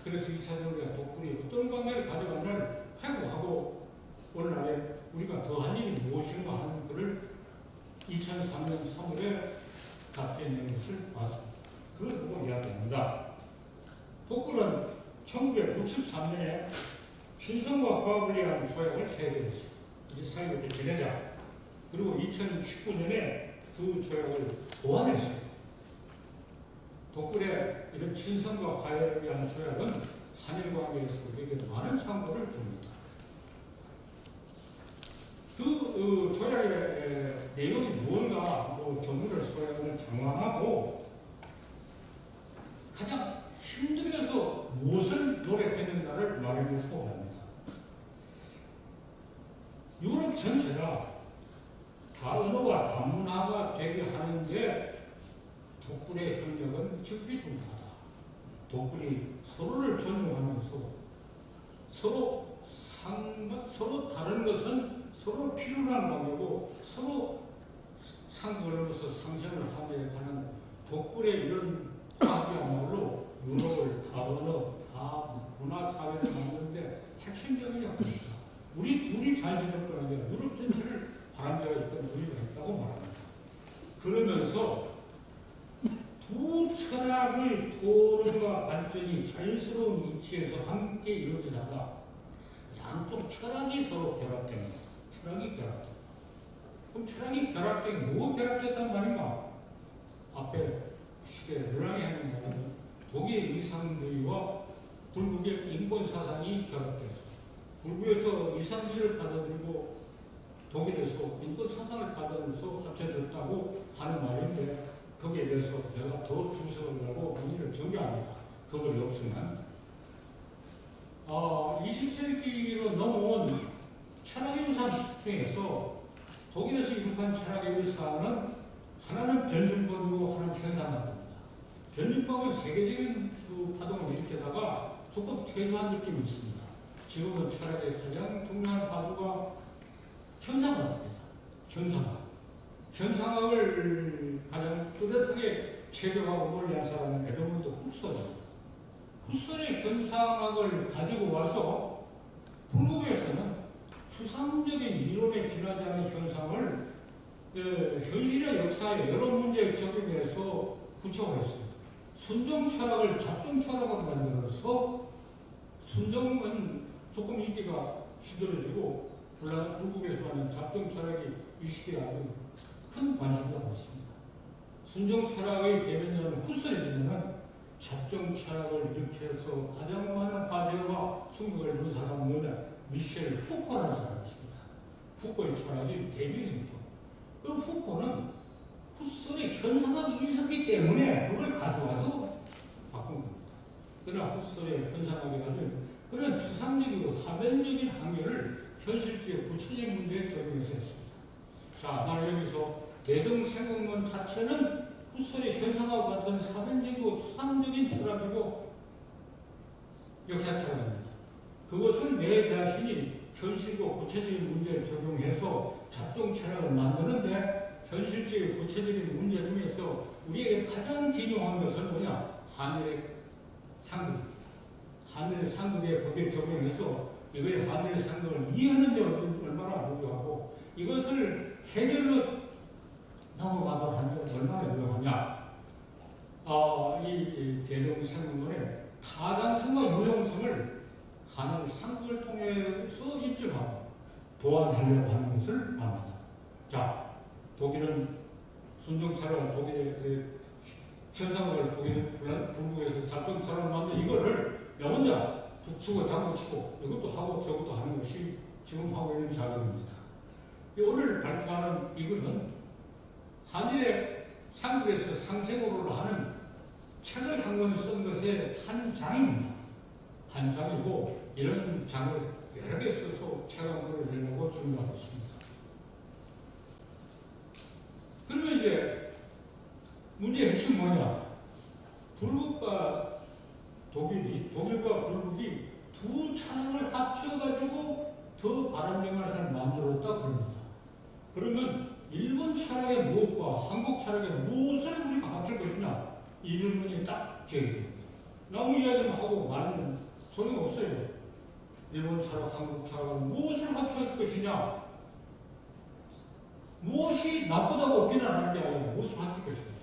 Speaker 2: 그래서 2차 대전에 독불이 어떤 관계를 가져가는가를 회고하고 오늘날에 우리가 더 할 일이 무엇인가 하는 글을 2003년 3월에 답지에 낸 것을 봤습니다. 그걸 보고 이야기합니다. 독불은 1963년에 신성과 화합을 위한 조약을 체결했습니다. 이제 사이좋게 지내자. 그리고 2019년에 그 조약을 보완했어요. 독불의 이런 친선과 화해를 위한 조약은 한일 관계에서 우리에게 많은 참고를 줍니다. 그 조약의 내용이 무언가 전문을 소개하는 장황하고 가장 힘들어서 무엇을 노력했는가를 말하는 소개합니다. 유럽 전체가 다언어와 다문화가 되게 하는데 독불의 협력은 적기중하다. 독불이 서로를 존중하면서 서로 다른 것은 서로 필요한 관계고 서로 상관으로서 상생을 하게 하는 독불의 이런 화합이야말로 유럽을 다언어, 다문화 사회를 만드는데 핵심적인 역할입니다. 우리 둘이 잘 지낼 거라는 게 유럽 전체를 바람자가 있던 우리가 있다고 말합니다. 그러면서 두 철학의 토론과 발전이 자연스러운 위치에서 함께 이루어지다가 양쪽 철학이 서로 결합됩니다. 철학이 결합됩니다. 그럼 철학이 결합된 뭐가 결합됐단 말인가? 앞에 시대 르랑이 하는 말은 독일 이상주의와 불국의 인권 사상이 결합됐습니다. 불국에서 이상주의를 받아들이고 독일에서 인권 사상을 받아들여서 합쳐졌다고 하는 말인데 거기에 대해서 제가 더 주석을 하고 논의를 정리합니다. 그걸이 없으면 20세기로 넘어온 철학의 유산 중에서 독일에서 이룩한 철학의 유산은 하나는 변증법이고 하나는 현상학입니다. 변증법은 세계적인 그 파동을 일으키다가 조금 퇴조한 느낌이 있습니다. 지금은 철학의 가장 중요한 파도가 현상학입니다. 현상학을 가장 뚜렷하게 체결하고 논리한 사람은 에드문드 후설입니다. 후설의 현상학을 가지고 와서 불국에서는 추상적인 이론에 지나지 않은 현상을 현실의 역사에 여러 문제에 적용해서 구체화했습니다. 순종 철학을 잡종 철학으로 만들어서 순종은 조금 인기가 시들어지고 불국에서 하는 잡종 철학이 이 시대에 아주 큰 관심을 받았습니다. 순종 철학의 대변자는 후설이지만 잡종 철학을 일으켜서 가장 많은 화제와 충격을 준 사람은 뭐냐? 미셸 푸코라는 사람이었습니다. 푸코의 철학이 대변이죠. 그 푸코는 후설의 현상학이 있었기 때문에 그걸 가져와서 바꾼 겁니다. 그러나 후설의 현상학이 가진 그런 추상적이고 사변적인 항해를 현실주의 구체적인 문제에 적용해서 했습니다. 자, 나는 여기서 대등생각론 자체는 후설의 현상학과 같은 사변적이고 추상적인 철학이고 역사 철학입니다. 그것을 내 자신이 현실과 구체적인 문제에 적용해서 잡종 철학을 만드는데 현실주의 구체적인 문제 중에서 우리에게 가장 기묘한 것은 뭐냐? 하늘의 상급입니다. 하늘의 상급의 법에 적용해서 이걸 하늘의 상급을 이해하는 데 얼마나 무료하고 이것을 해결로 넘어가도록 하는 데 얼마나 유용하냐? 이 대동상급론의 타당성과 유용성을 하늘 상급을 통해서 입증하고 보완하려고 하는 것을 말합니다. 자, 독일은 순정차를 독일의 현상을 독일 북부에서 작정차를 만든 이거를 나 혼자 북치고 장구치고 이것도 하고 저것도 하는 것이 지금 하고 있는 작업입니다. 오늘 발표하는 이거는 한일의 삼국에서 상생으로 하는 책을 한 권 쓴 것의 한 장입니다. 한 장이고 이런 장을 여러 개 써서 책 한 권을 내려고 준비하고 있습니다. 그러면 이제 문제의 핵심 뭐냐? 불국과 독일과 불국이 두 창을 합쳐가지고 더 바람직한 것을 만들었다 그럽니다. 그러면 일본 철학의 무엇과 한국 철학의 무엇을 우리가 합칠 것이냐? 이 질문이 딱 제기됩니다. 나무 이야기만 하고 말은 소용없어요. 일본 철학, 한국 철학은 무엇을 합쳐질 것이냐? 무엇이 나쁘다고 비난하는 게 아니라 무엇을 합칠 것이냐?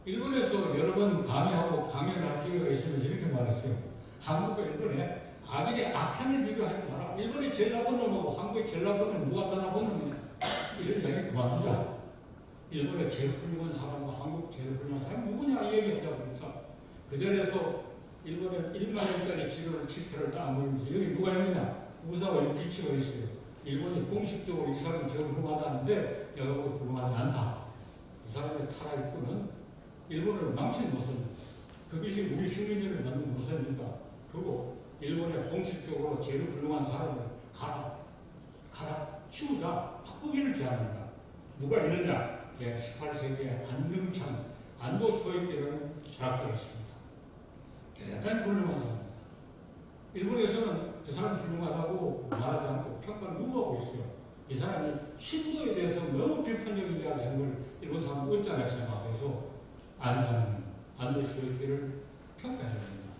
Speaker 2: 일본에서 여러 번 강의하고 강연할 기회가 있으면 이렇게 말했어요. 한국과 일본에 악인의 악한을 비교하지 마라. 일본이 제일 나쁜 놈하고 한국이 제일 나쁜 놈 누가 더 나쁜 놈이냐. 이런 이야기 그만두자. 일본의 제일 훌륭한 사람과 한국 제일 훌륭한 사람이 누구냐 이 얘기하자고 그랬어. 그 자리에서 일본에 1만 원짜리 지도를 7표를 딱 모이면서 여기 누가 있느냐. 우사와 유키치가 있어요. 일본이 공식적으로 이 사람은 제일 훌륭하다는데 내가 보고 훌륭하지 않다. 그 사람의 타락꾼은 일본을 망친 모습, 그것이 우리 식민지를 만든 모습입니다. 그리고 일본에 공식적으로 제일 훌륭한 사람을 가라, 치우자, 바꾸기를 제안한다. 누가 있느냐? 18세기에 안능찬, 안도 소익이라는 철학자가 있습니다. 대단히 훌륭한 사람입니다. 일본에서는 그 사람 훌륭하다고 말하지 않고 평가를 누구하고 있어요. 이 사람이 신도에 대해서 너무 비판적인 이야기를 한 걸 일본 사람은 어쩌나 생각해서 안도 쇼익기를 평가해야 됩니다.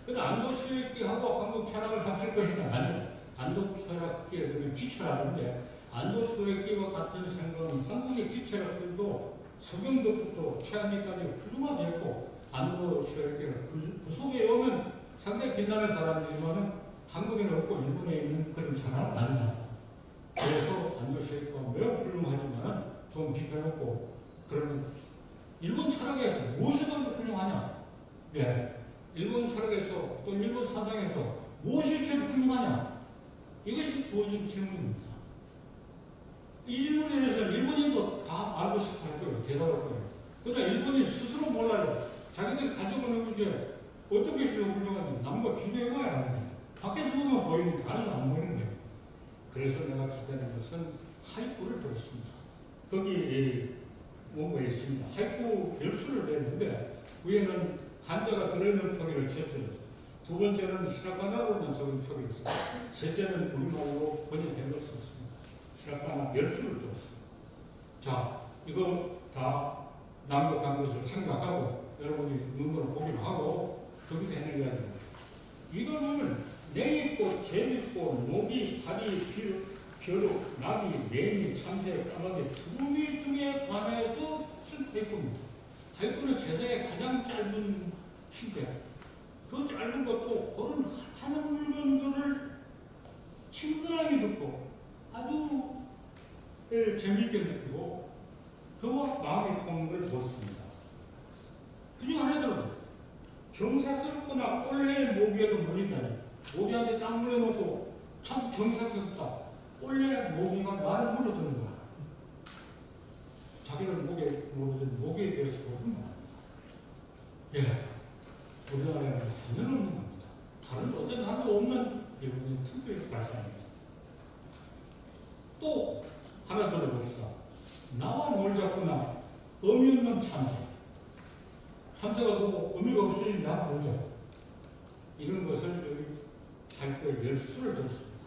Speaker 2: 그래서 안도 쇼익기하고 한국 철학을 합칠 것이냐? 아니요. 안도 철학기에 그러면 기철학인데 안도 쇼익기와 같은 생각은 한국의 기철학들도 서경덕부터 최한리까지 훌륭하게 했고 안도 쇼익기는 그 속에 오면 상당히 빛나는 사람이지만 한국에는 없고 일본에 있는 그런 철학은 아니다. 그래서 안도 쇼익기가 매우 훌륭하지만 좀 비켜놓고 그러면 일본 철학에서 무엇이 더 훌륭하냐? 예. 일본 철학에서 또 일본 사상에서 무엇이 제일 훌륭하냐? 이것이 주어진 질문입니다. 이 질문에 대해서 일본인도 다 알고 싶어 할 거예요. 대답할 거예요. 그러나 일본인 스스로 몰라요. 자기들이 가지고 있는 문제 어떤 것이 더 훌륭한지 남과 비교해봐야 하는데 밖에서 보면 보이는데 안에서 안 보이는 거예요. 그래서 내가 찾아낸 것은 하이쿠를 들었습니다. 거기 뭔가 있습니다. 하이쿠 열수를 냈는데 위에는 한자가 들어있는 표기를 쳤죠. 두 번째는 히라가나로만 적은 표기를 썼습니다. 셋째는 우리말로 번역된 걸 썼습니다. 히라가나 열수를 들었습니다. 자, 이거 다 낭독한 것을 생각하고 여러분이 눈으로 보기로 하고 거기서 해내야 되는 거죠. 이거 보면 냉이꽃, 제비꽃, 모기, 사비, 벼룩, 나비, 매미, 참새, 까마귀, 두루미 등에 관해서 쓴 하이쿠입니다. 하이쿠는 세상에 가장 짧은 시대. 그 짧은 것도 그런 하찮은 물건들을 친근하게 듣고 아주 재미있게 느끼고 그와 마음이 통하는 걸 보았습니다. 그중 하나는 경사스럽거나 꼴레의 모기에도 물린다니 모기한테 딱 물려놓고 참 경사스럽다. 원래 모기가 나를 물어주는 거야. 자기를 목에 물어준 모기에 대해서 모르는 거야. 예. 우리나라에는 전혀 없는 겁니다. 다른 어떤 나라도 없는 일본의 특별히 발상입니다. 또 하나 들어봅시다. 나와 뭘 잡거나 의미 없는 참새. 참새가 보고 의미가 없으니 나 뭘 잡고. 이런 것을 여기 발표에 열수를 들었습니다.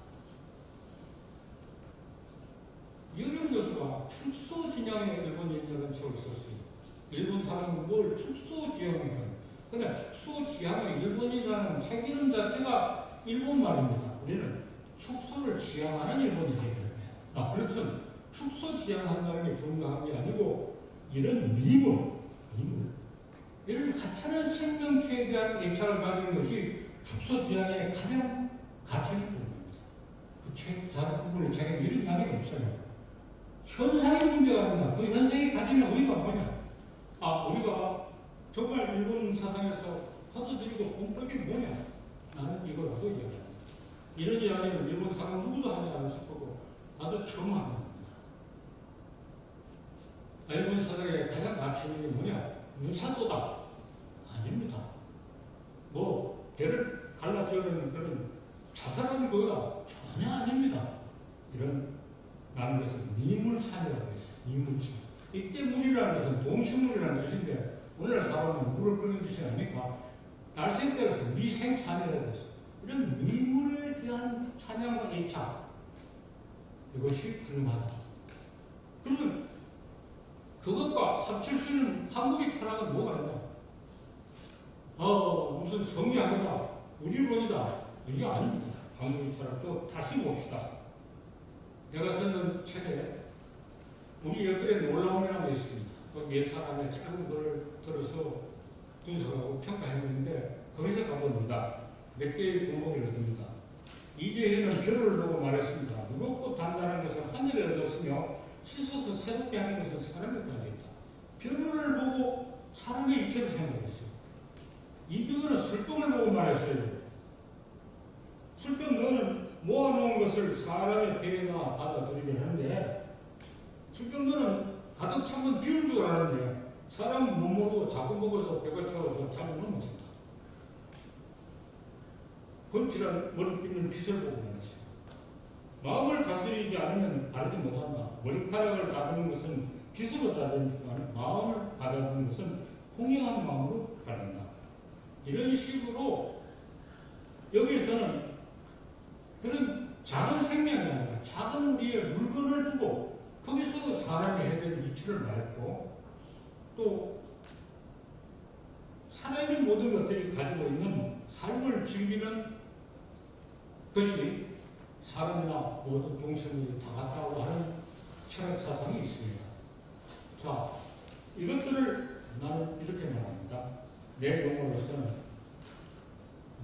Speaker 2: 이런 교수가 축소진양의 일본인이라는 책을 썼어요. 일본 사람은 뭘 축소지향인가? 그러나 축소지향의 일본이라는 책 이름 자체가 일본 말입니다. 우리는 축소를 지향하는 일본이에요. 그렇든 축소지향한다는 게 중요한 게 아니고 이런 미물, 이런 하찮은 생명체에 대한 애착을 가지는 것이 축소지향의 가장 가치인 부분입니다. 그 사람 부분을 제가 이름이 아니가 없어요. 현상의 문제가 아니라 그 현상이 가지는 의미가 뭐냐? 아, 우리가 정말 일본 사상에서 받아들이고 본 게 뭐냐? 나는 이거라고 이야기합니다. 이런 이야기는 일본 사람 누구도 하지 않을 거고 나도 처음 하는 겁니다. 일본 사상의 가장 가치는 게 뭐냐? 무사도다. 아닙니다. 뭐 배를 갈라지르는 그런 자살하는 거가 전혀 아닙니다. 이런 라는 것은 미물찬이라고 했어요. 미물찬. 이때 물이라는 것은 동식물이라는 뜻인데 오늘날 사람은 물을 끓는 짓이 아닙니까? 날생자로서 미생찬이라고 했어요. 이런 미물에 대한 찬양과 애착 이것이 훌륭하다. 그러면 그것과 합칠 수 있는 한국의 철학은 뭐가 있냐? 무슨 성리학이다, 우리론이다 이게 아닙니다. 한국의 철학도 다시 봅시다. 내가 쓰는 책에 우리 옆에 놀라움이라는 게 있습니다. 그 사람의 짧은 글을 들어서 분석하고 평가해보는데 거기서 가봅니다. 몇 개의 공목을 얻습니다. 이재현은 별을 보고 말했습니다. 무겁고 단단한 것은 하늘에 얻었으며 씻어서 새롭게 하는 것은 사람에 따져있다. 별을 보고 사람의 이체를 생각했어요. 이규는 술병을 보고 말했어요. 술병 너는 모아놓은 것을 사람의 배에나 받아들이긴 하는데 술병 너는 가득 차면 비울 줄 알았는데 사람은 못 먹고 자꾸 먹어서 배가 채워서 잠을 못 먹었다. 번필한 머리빗는 빛을 보고 말했어요. 마음을 다스리지 않으면 바르지 못한다. 머리카락을 다듬는 것은 빛으로 다듬지만 마음을 다듬는 것은 공평한 마음으로 다듬는다. 이런 식으로 여기에서는 그런 작은 생명이 아니라 작은 우리의 물건을 두고 거기서 사람이 해야 될 이치를 말했고 또 살아있는 모든 것들이 가지고 있는 삶을 즐기는 것이 사람이나 모든 동생들이 다 같다고 하는 철학 사상이 있습니다. 자, 이것들을 나는 이렇게 말합니다. 내 용어로서는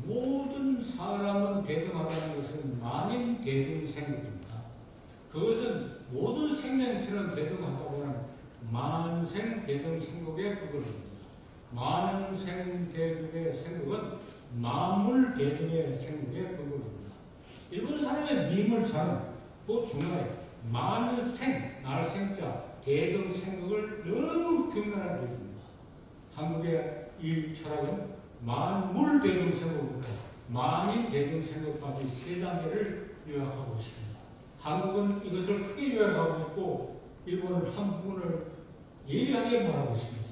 Speaker 2: 모든 사람은 대등하다는 것은 만인 대등생국입니다. 그것은 모든 생명체는 대등하다고 하는 만생 대등생국의 그것입니다. 만생 대등의 생국은 만물 대등의 생국의 그것입니다. 일본 사람의 미물차는 그 중간에 만생, 날생자, 대등생국을 너무 경멸하게 됩니다. 한국의 이 철학은 만물 대등생국부터 만인 대등생국까지 세 단계를 요약하고 있습니다. 한국은 이것을 크게 요약하고 있고 일본은 한 부분을 예리하게 말하고 있습니다.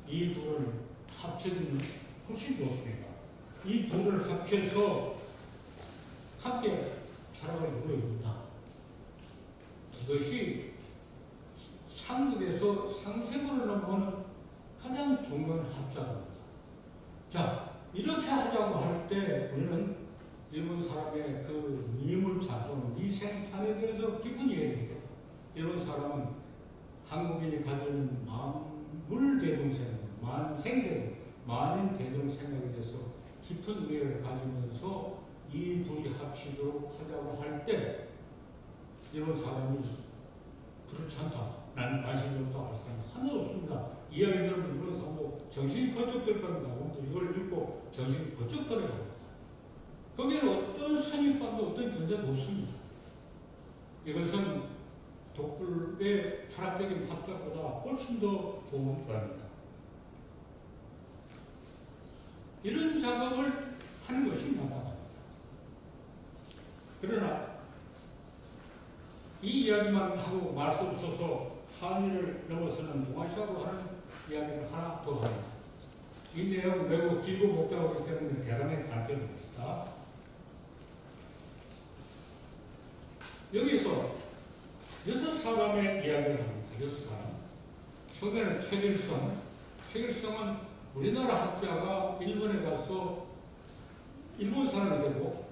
Speaker 2: 이 둘을 합쳐주면 훨씬 좋습니다. 이 둘을 합쳐서 함께 철학을 이루어입니다. 이것이 상극에서 상생으로 넘어오는 가장 중요한 합작입니다. 자, 이렇게 하자고 할 때 우리는 일본 사람의 그 미물차 또는 미생찬에 대해서 깊은 이해를 해요. 일본 사람은 한국인이 가지는 만물대동생각, 만생대동, 만인대동생각에 대해서 깊은 이해를 가지면서 이 둘이 합치도록 하자고 할 때 일본 사람이 그렇지 않다. 나는 관심이 없다 할 사람은 하나도 없습니다. 이야기 들으면 일본 사람도 정신이 번쩍 들 겁니다. 이걸 읽고 정신이 번쩍 들어야 합니다. 거기에는 어떤 선입관도 어떤 존재도 없습니다. 이것은 독불의 철학적인 합작보다 훨씬 더 좋은 거입니다. 이런 작업을 하는 것이 마땅합니다. 그러나 이 이야기만 하고 말 수 없어서 한의를 넘어서는 동아시아로 하는 이야기를 하나 더 합니다. 이 내용 매우 길고 복잡하기 때문에 대단히 간절히 봅시다. 여기서 6사람의 이야기를 합니다. 6사람. 처음에는 최길성. 최길성은 우리나라 학자가 일본에 가서 일본 사람이 되고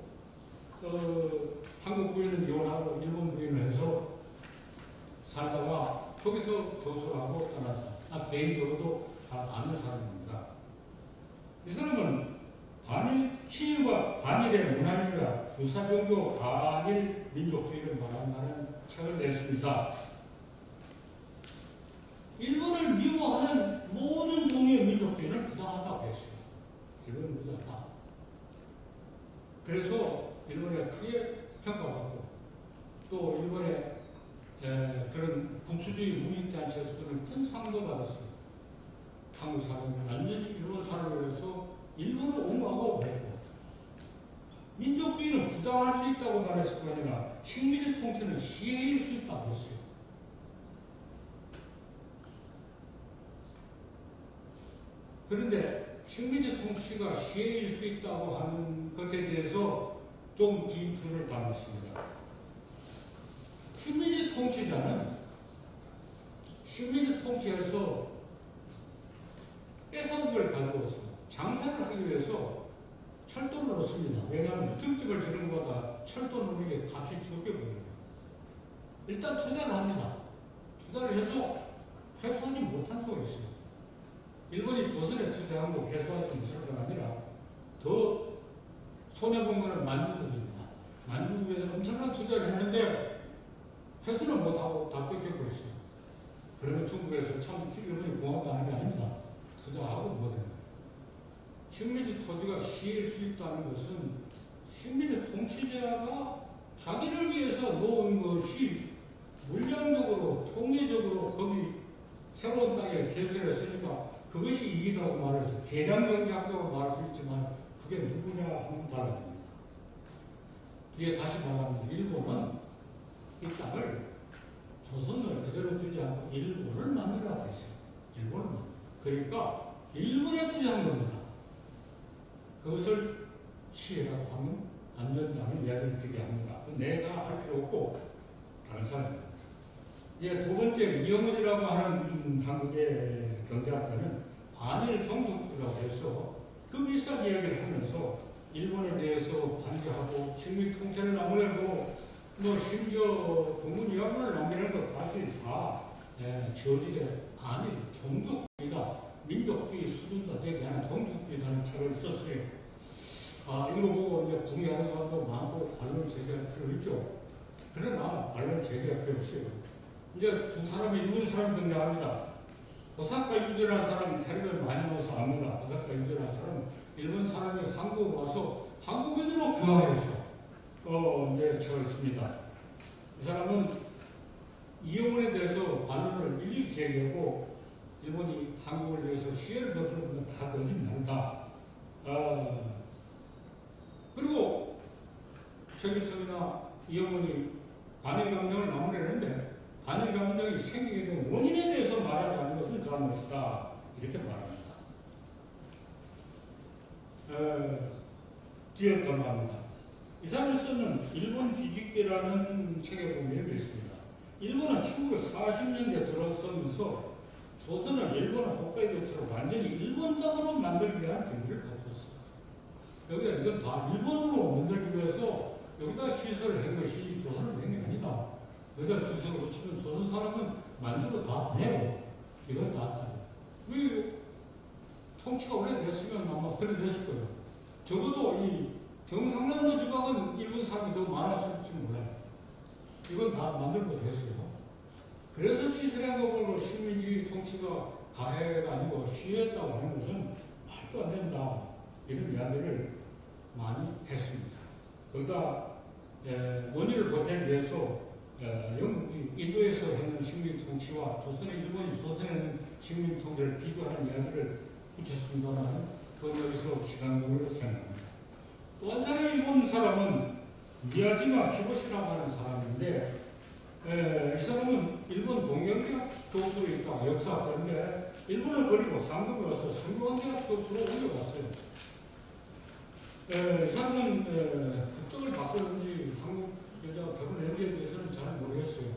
Speaker 2: 한국 부인을 이혼하고 일본 부인을 해서 살다가 거기서 조수를 하고 떠나서 개인적으로도 다 아는 사람입니다. 이 사람은 친일과 반일의 문화인과 유사종교 반일 민족주의를 말한다는 책을 냈습니다. 일본을 미워하는 모든 종류의 민족주의는 부당하다고 했습니다. 일본은 부당하다. 그래서 일본에 크게 평가받고 또 일본의 그런 국수주의 무익단체에서는 큰 상도 받았어요. 한국 사람이 완전히 일본 사람이라서 일본을 옹호하고 그랬고 민족주의는 부당할 수 있다고 말했을 거 아니라 식민지 통치는 시해일 수 있다고 했어요. 그런데 식민지 통치가 시해일 수 있다고 하는 것에 대해서 좀 기준을 담았습니다. 식민지 통치자는 식민지 통치에서 뺏어온 걸 가져와서 장사를 하기 위해서 철도를 놓습니다. 왜냐하면 등집을 지는 것보다 철도 놓는 게 값이 적게 보여요. 일단 투자를 합니다. 투자를 해서 회수하지 못한 수가 있어요. 일본이 조선에 투자한 거 회수하지 못할 건 아니라 더 손해본 거는 만주국입니다. 만주국에서 엄청난 투자를 했는데 회수는 못하고 다 뺏겨버렸어요. 그러면 중국에서 참 일본이 고맙다는 게 아닙니다. 투자하고 못해요. 식민지 토지가 시해일 수 있다는 것은 식민지 통치자가 자기를 위해서 놓은 것이 물량적으로 통계적으로 거기 새로운 땅에 개설했으니까 그것이 이익이라고 말해서 계량경제학적으로 말할 수 있지만 그게 누구냐 하면 달라집니다. 뒤에 다시 말하면 일본은 이 땅을 조선을 그대로 두지 않고 일본을 만들라고 했어요. 일본을 만들어. 그러니까 일본에 투자한 겁니다. 그것을 시해라고 하면 안 된다는 이야기를 드리게 합니다. 내가 할 필요 없고 다른 사람입니다. 이제 두 번째 이영훈이라고 하는 한국의 경제학자는 반일 종족주의라고 해서 그 비슷한 이야기를 하면서 일본에 대해서 반대하고 식민 통치를 나무라고 뭐 심지어 중국 이야기를 남기는 것까지 다 저지대 반일 종족주의가 민족주의 수준도 되게 하는 종족주의라는 책을 썼어요. 이거 보고 이제 궁리하는 사람도 많고 반론 제기할 필요 있죠. 그러나 반론 제기할 필요 없어요. 이제 두 사람이 일본 사람이 등장합니다. 호사카 유지라는 사람이 텔레비를 많이 나와서 압니다. 호사카 유지라는 사람은 일본 사람이 한국에 와서 한국인으로 교화해서 이제 책을 씁니다. 이 사람은 이영훈에 대해서 반론을 일일이 제기하고 일본이 한국을 위해서 시해를 거두는 건 다 거짓말이다. 그리고 최길성이나 이영훈이 반일감정을 마무리했는데 반일감정이 생기게 된 원인에 대해서 말하지 않는 것은 잘못이다. 이렇게 말합니다. 뒤에 더 말합니다. 이 사람이 쓰는 일본 뒤집기라는 책에 보면 이렇게 있습니다. 일본은 1940년대 들어서면서 조선은 일본은 홋카이도처럼 완전히 일본 땅으로 만들기 위한 준비를 갖추었습니다. 여기가 이건 다 일본으로 만들기 위해서 여기다 시설을 한 것이 조선을 낸 게 아니다. 여기다 주석을 붙이면 조선 사람은 만주로 다 보내고 이건 다 왜 통치가 오래됐으면 아마 그래 됐을 거예요. 적어도 이 경상남도 지방은 일본 사람이 더 많았을지 몰라요. 이건 다 만들고 됐어요. 그래서 시설한 거로 식민지 통치가 가해가 아니고 시해했다고 하는 것은 말도 안 된다. 이런 이야기를 많이 했습니다. 거기다 원인을 보태기 위해서 영국이 인도에서 했는 식민지 통치와 조선의 일본이 조선에는 식민지 통치를 비교하는 이야기를 붙였습니다만 그건 여기서 시간적으로 생각합니다. 또 한 사람이 본 사람은 미야지마 히로시라고 하는 사람인데 이 사람은 일본 동경대학 교수로 있다가 역사학자인데 일본을 버리고 한국에 와서 성균관대학 교수로 올라갔어요. 이 사람은 국적을 바꾸는지 한국 여자가 결혼했기에 대해서는 잘 모르겠어요.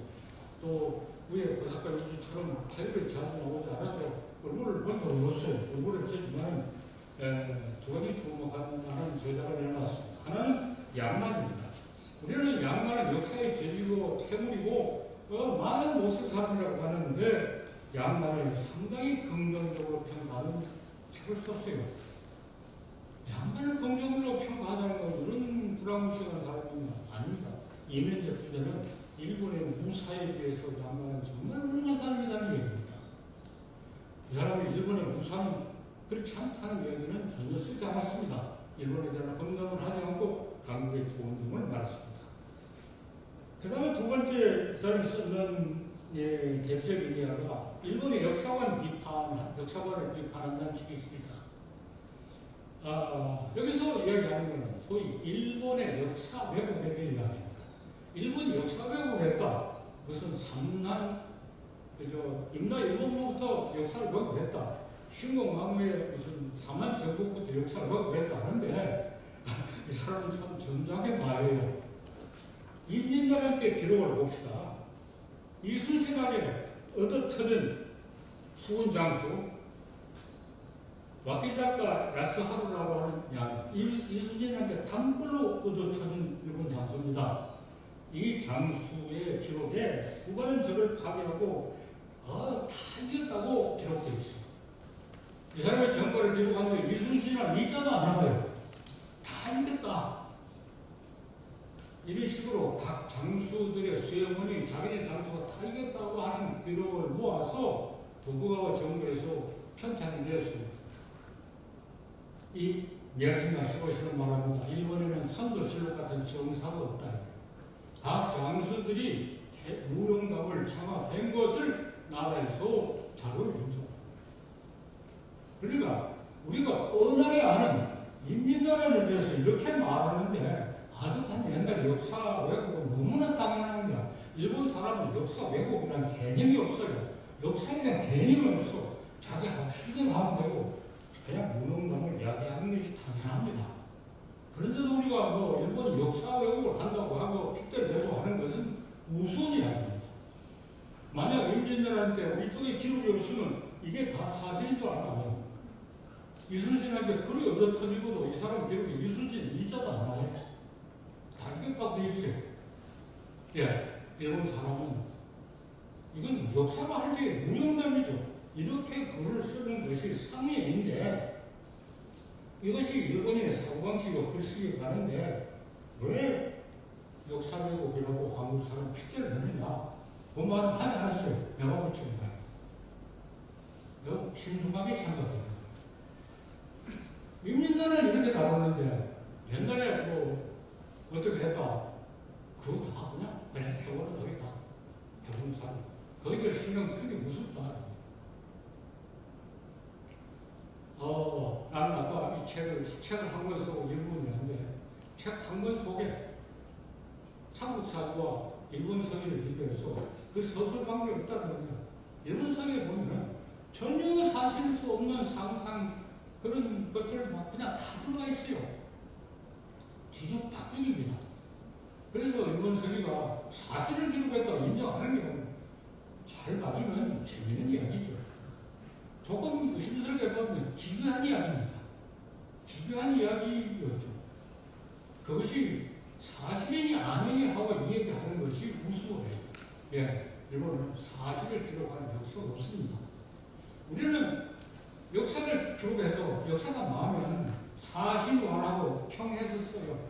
Speaker 2: 또 위에 오사카 유지처럼 텔레비에 잘 나오지 않아서 얼굴을 본 적은 없어요. 얼굴을 쓰지만 두 가지 주목하는 저작을 해놨습니다. 하나는 양만입니다. 우리는 양만은 역사의 죄지고 태물이고 많은 못쓴 사람이라고 하는데 양만을 상당히 긍정적으로 평가하는 책을 썼어요. 양만을 긍정적으로 평가하자는 건 이런 불황무시한 사람은 아닙니다. 이면적 주제는 일본의 무사에 대해서 양만은 정말 훌륭한 사람이라는 얘기입니다. 이 사람이 일본의 우상은 그렇지 않다는 이야기는 전혀 쓰지 않았습니다. 일본에 대한 공감을 하지 않고 강국의 좋은 점을 말했습니다. 그 다음에 두 번째 이 사람이 썼는 대표적인 이야기가 일본의 역사관을 비판한다는 책이 있습니다. 여기서 이야기하는 것은 소위 일본의 역사 왜곡에 대한 이야기입니다. 일본이 역사 왜곡했다. 무슨 삼난, 임나 일본부터 역사를 왜곡했다. 신공왕후의 무슨 삼한 전국부터 역사를 왜곡했다 하는데 이 사람은 참 정장의 말이에요. 임진왜란 기록을 봅시다. 이순신에게 얻어터진 수군장수 와키자카 야스하루라고 하는 양 이순신한테 단골로 얻어터진 일본 장수입니다. 이 장수의 기록에 수많은 적을 파괴하고 다 이겼다고 기록되어 있습니다. 이 사람의 정보를 기록하면서 이순신이랑 이자도 안 나와요. 다 이겼다. 이런 식으로 각 장수들의 수여문이 자기네 장수가 다 이겼다고 하는 기록을 모아서 도쿠가와 정부에서 편찬이 되었습니다. 이 멸신과 히로시는 말합니다. 일본에는 선조실록 같은 정사가 없다. 각 장수들이 무용담을 창업한 것을 나라에서 잘 올려줘. 그러니까 우리가 뻔하게 아는 인민나라에 대해서 이렇게 말하는데 아득한 옛날 역사 왜곡은 너무나 당연한 거야. 일본 사람은 역사 왜곡이라는 개념이 없어요. 역사에 대한 개념이 없어. 자기가 실행하면 되고 그냥 무용담을 이야기하는 것이 당연합니다. 그런데도 우리가 일본이 역사 왜곡을 한다고 하고 핏대를 내고 하는 것은 우스운 이야기입니다. 만약 임진왜란 때 우리 쪽에 기록이 없으면 이게 다 사실인 줄 알아요. 이순신한테 글이 얻어터지고도 이 사람 기록에 이순신 이자도 안 나와요. 다 이겼다고 돼 있어요. 일본 사람은 이건 역사가 할 적에 무용담이죠. 이렇게 글을 쓰는 것이 상례인데 이것이 일본인의 사고방식이고 글쓰기가 가는데 왜 역사 왜곡이라고 한국 사람 핏대를 내느냐? 그 말은 하지 않았어요. 내가 붙이는 거예요. 이거 신중하게 생각해요. 임진왜란을 이렇게 다뤘는데 옛날에 어떻게 했다? 그거 다 그냥 해보는 소리다. 해보는 사람. 거기들 신경 쓰는 게 무섭다. 나는 아까 이 책을 한 권 쓰고 일본이었는데 책 한 권 속에 삼국사와 일본 서기를 비교해서 그 서술 관계가 있다는 거예요. 일본 서기에 보면 전혀 사실 수 없는 상상 그런 것을 막 그냥 다 들어가 있어요. 뒤죽박죽입니다. 그래서 일본 서기가 사실을 기록했다고 인정하는 게 잘 봐주면 재미있는 이야기죠. 조금 의심스럽게 보면 기괴한 이야기입니다. 기괴한 이야기였죠. 그것이 사실이니 아니니 하고 이야기하는 것이 우스워해요. 일본은 사실을 기록하는 역사가 없습니다. 우리는 역사를 기록해서 역사가 나오면 사실화라고 평해서 써요.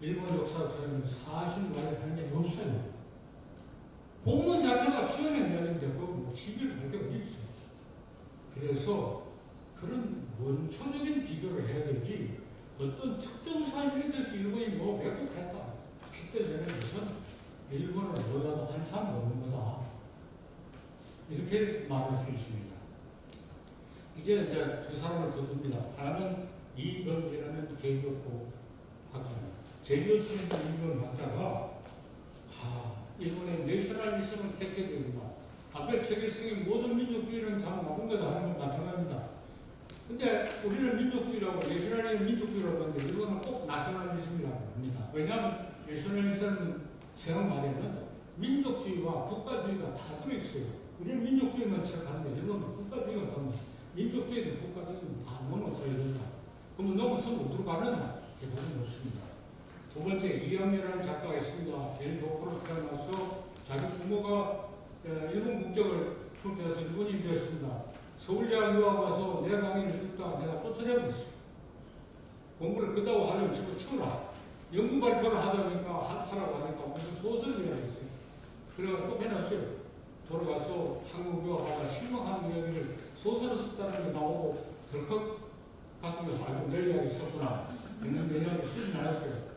Speaker 2: 일본 역사처럼 사실화를 게 없어요. 본문 자체가 치어낸 이야기인데 그 시비를 할 게 어디 있어요. 그래서 그런 원초적인 비교를 해야 되지 어떤 특정 사실에 대해서 일본이 왜곡했다. 핏대 내는 것은 일본을 몰라도 한참 모르는 거다. 이렇게 말할 수 있습니다. 이제 두 사람을 더 듭니다. 하나는 이건기라는 제이교포 학자입니다. 제이교포 이건 학자가 일본의 내셔널리즘은 해체됩니다. 앞에 책에 쓰인 모든 민족주의는 다 나쁜 거다 하는 건 마찬가지입니다. 근데 우리는 민족주의라고 내셔널리즘 민족주의라고 하는데 일본은 꼭 나셔널리즘이라고 합니다. 왜냐하면 내셔널리즘은 세상 말에는 민족주의와 국가주의가 다 들어있어요. 우리는 민족주의만 시작하는데 일본은 국가주의가 다 민족주의도 국가주의도 다 넘어서야 된다. 그러면 넘어서면 어디로 가느냐? 대부분 없습니다. 두 번째, 이영애라는 작가가 있습니다. 제일 도쿄로 태어나서 자기 부모가 일본 국적을 풀어서 일본인이 되었습니다. 서울대학 유학 와서 내 강의를 듣다가 내가 쫓아내버렸어요. 공부를 그따고 하려면 집어치우라. 연구 발표를 하다 보니까 하라고 하니까 무슨 소설을 이야기했어요. 그래서 쫓겨났어요. 돌아가서 한국 유학하다 실망하는 이야기를 소설을 썼다는 게 나오고 덜컥 가슴에서 알고 내 이야기 썼구나 했는데 이야기 쓰진 않았어요.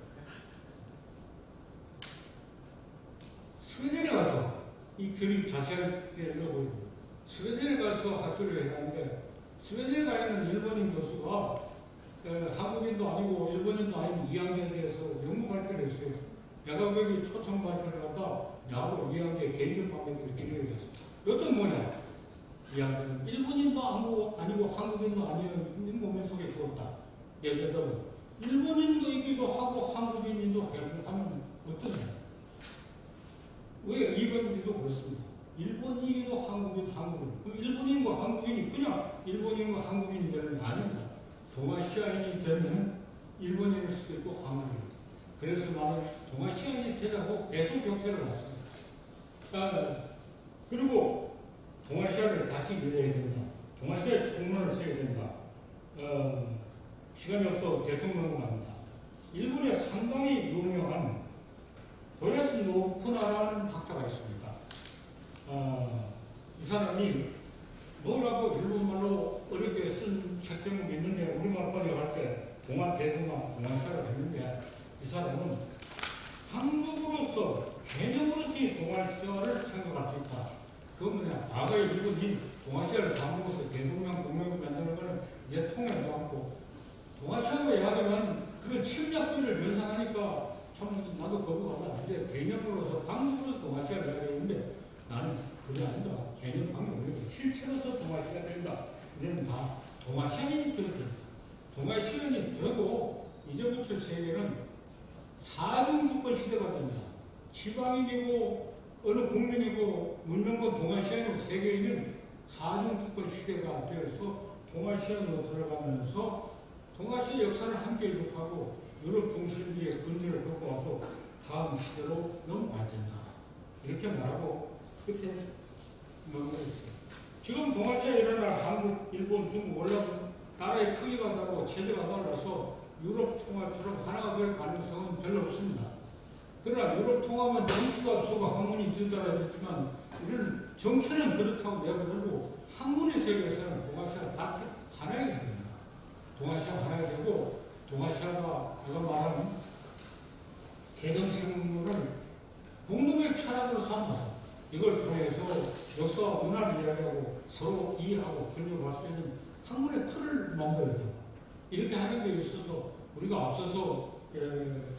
Speaker 2: 스웨덴에 가서 이 글이 자세하게 읽어보이고 스웨덴에 가서 학술을 했는데 스웨덴에 가 있는 일본인 교수가 한국인도 아니고 일본인도 아닌 이항에 대해서 연구 발표를 했어요. 내가 거기 초청 발표를 하다 나하고 이항의 개인적 방법을 진행을 했어요. 이것도 뭐냐? 이항은 일본인도 아니고 한국인도 아닌 몸 속에 죽었다. 예를 들면 일본인도이기도 하고 한국인도 하면 어떠냐? 왜 이건지도 그렇습니다. 일본인이기도 한국인. 일본인과 한국인이 그냥 일본인과 한국인이 되는 게 아닙니다. 동아시아인이 되면 일본인일 수도 있고 한국인. 그래서 나는 동아시아인이 되자고 계속 정책을 놨습니다. 그리고 동아시아를 다시 이해해야 된다. 동아시아의 총론을 써야 된다. 시간이 없어 대충 넘어갑니다. 일본에 상당히 유명한 도야스 노프나라는 학자가 있습니다. 이 사람이 뭐라고 일본말로 어렵게 쓴 책 제목이 있는데 우리말 번역할 때 동아시아를 했는데 이 사람은 한국으로서 개념으로서의 동아시아를 생각할 수 있다. 그건 뭐냐? 과거에 일본이 동아시아를 다 먹어서 대동양 동맹을 만드는 것은 이제 통하지 않고 동아시아로 이야기하면 그런 침략주의를 연상하니까 참 나도 거부하다. 이제 개념으로서 방법으로서 동아시아를 이야기하는데 나는 그게 아니다. 개념 방법으로 실체로서 동아시아가 된다. 이제는 다 동아시아인이 되고 동아시아인이 되고 이제부터 세계는 사중주권 시대가 됩니다. 지방인이고 어느 국민이고 문명권 동아시아인으로 세계인은 사중주권 시대가 되어서 동아시아로 들어가면서 동아시아 역사를 함께 이룩하고 유럽 중심지의 근대를 갖고 와서 다음 시대로 넘어가야 된다. 이렇게 말하고 끝에 넘어갔어요. 지금 동아시아에 일어날 한국, 일본, 중국, 원래 나라의 크기가 다르고 체제가 달라서 유럽 통합처럼 하나가 될 가능성은 별로 없습니다. 그러나 유럽 통합은 정치가 없어서 학문이 뒤떨어졌지만 우리는 정치는 그렇다고 내버려두고 학문의 세계에서는 동아시아가 다 하나가 됩니다. 동아시아가 하나가 되고 동아시아가 내가 말하는 대동생물을 공동의 철학으로 삼아서 이걸 통해서 역사와 문화를 이야기하고 서로 이해하고 교류할 수 있는 학문의 틀을 만들어야 돼요. 이렇게 하는 데 있어서 우리가 앞서서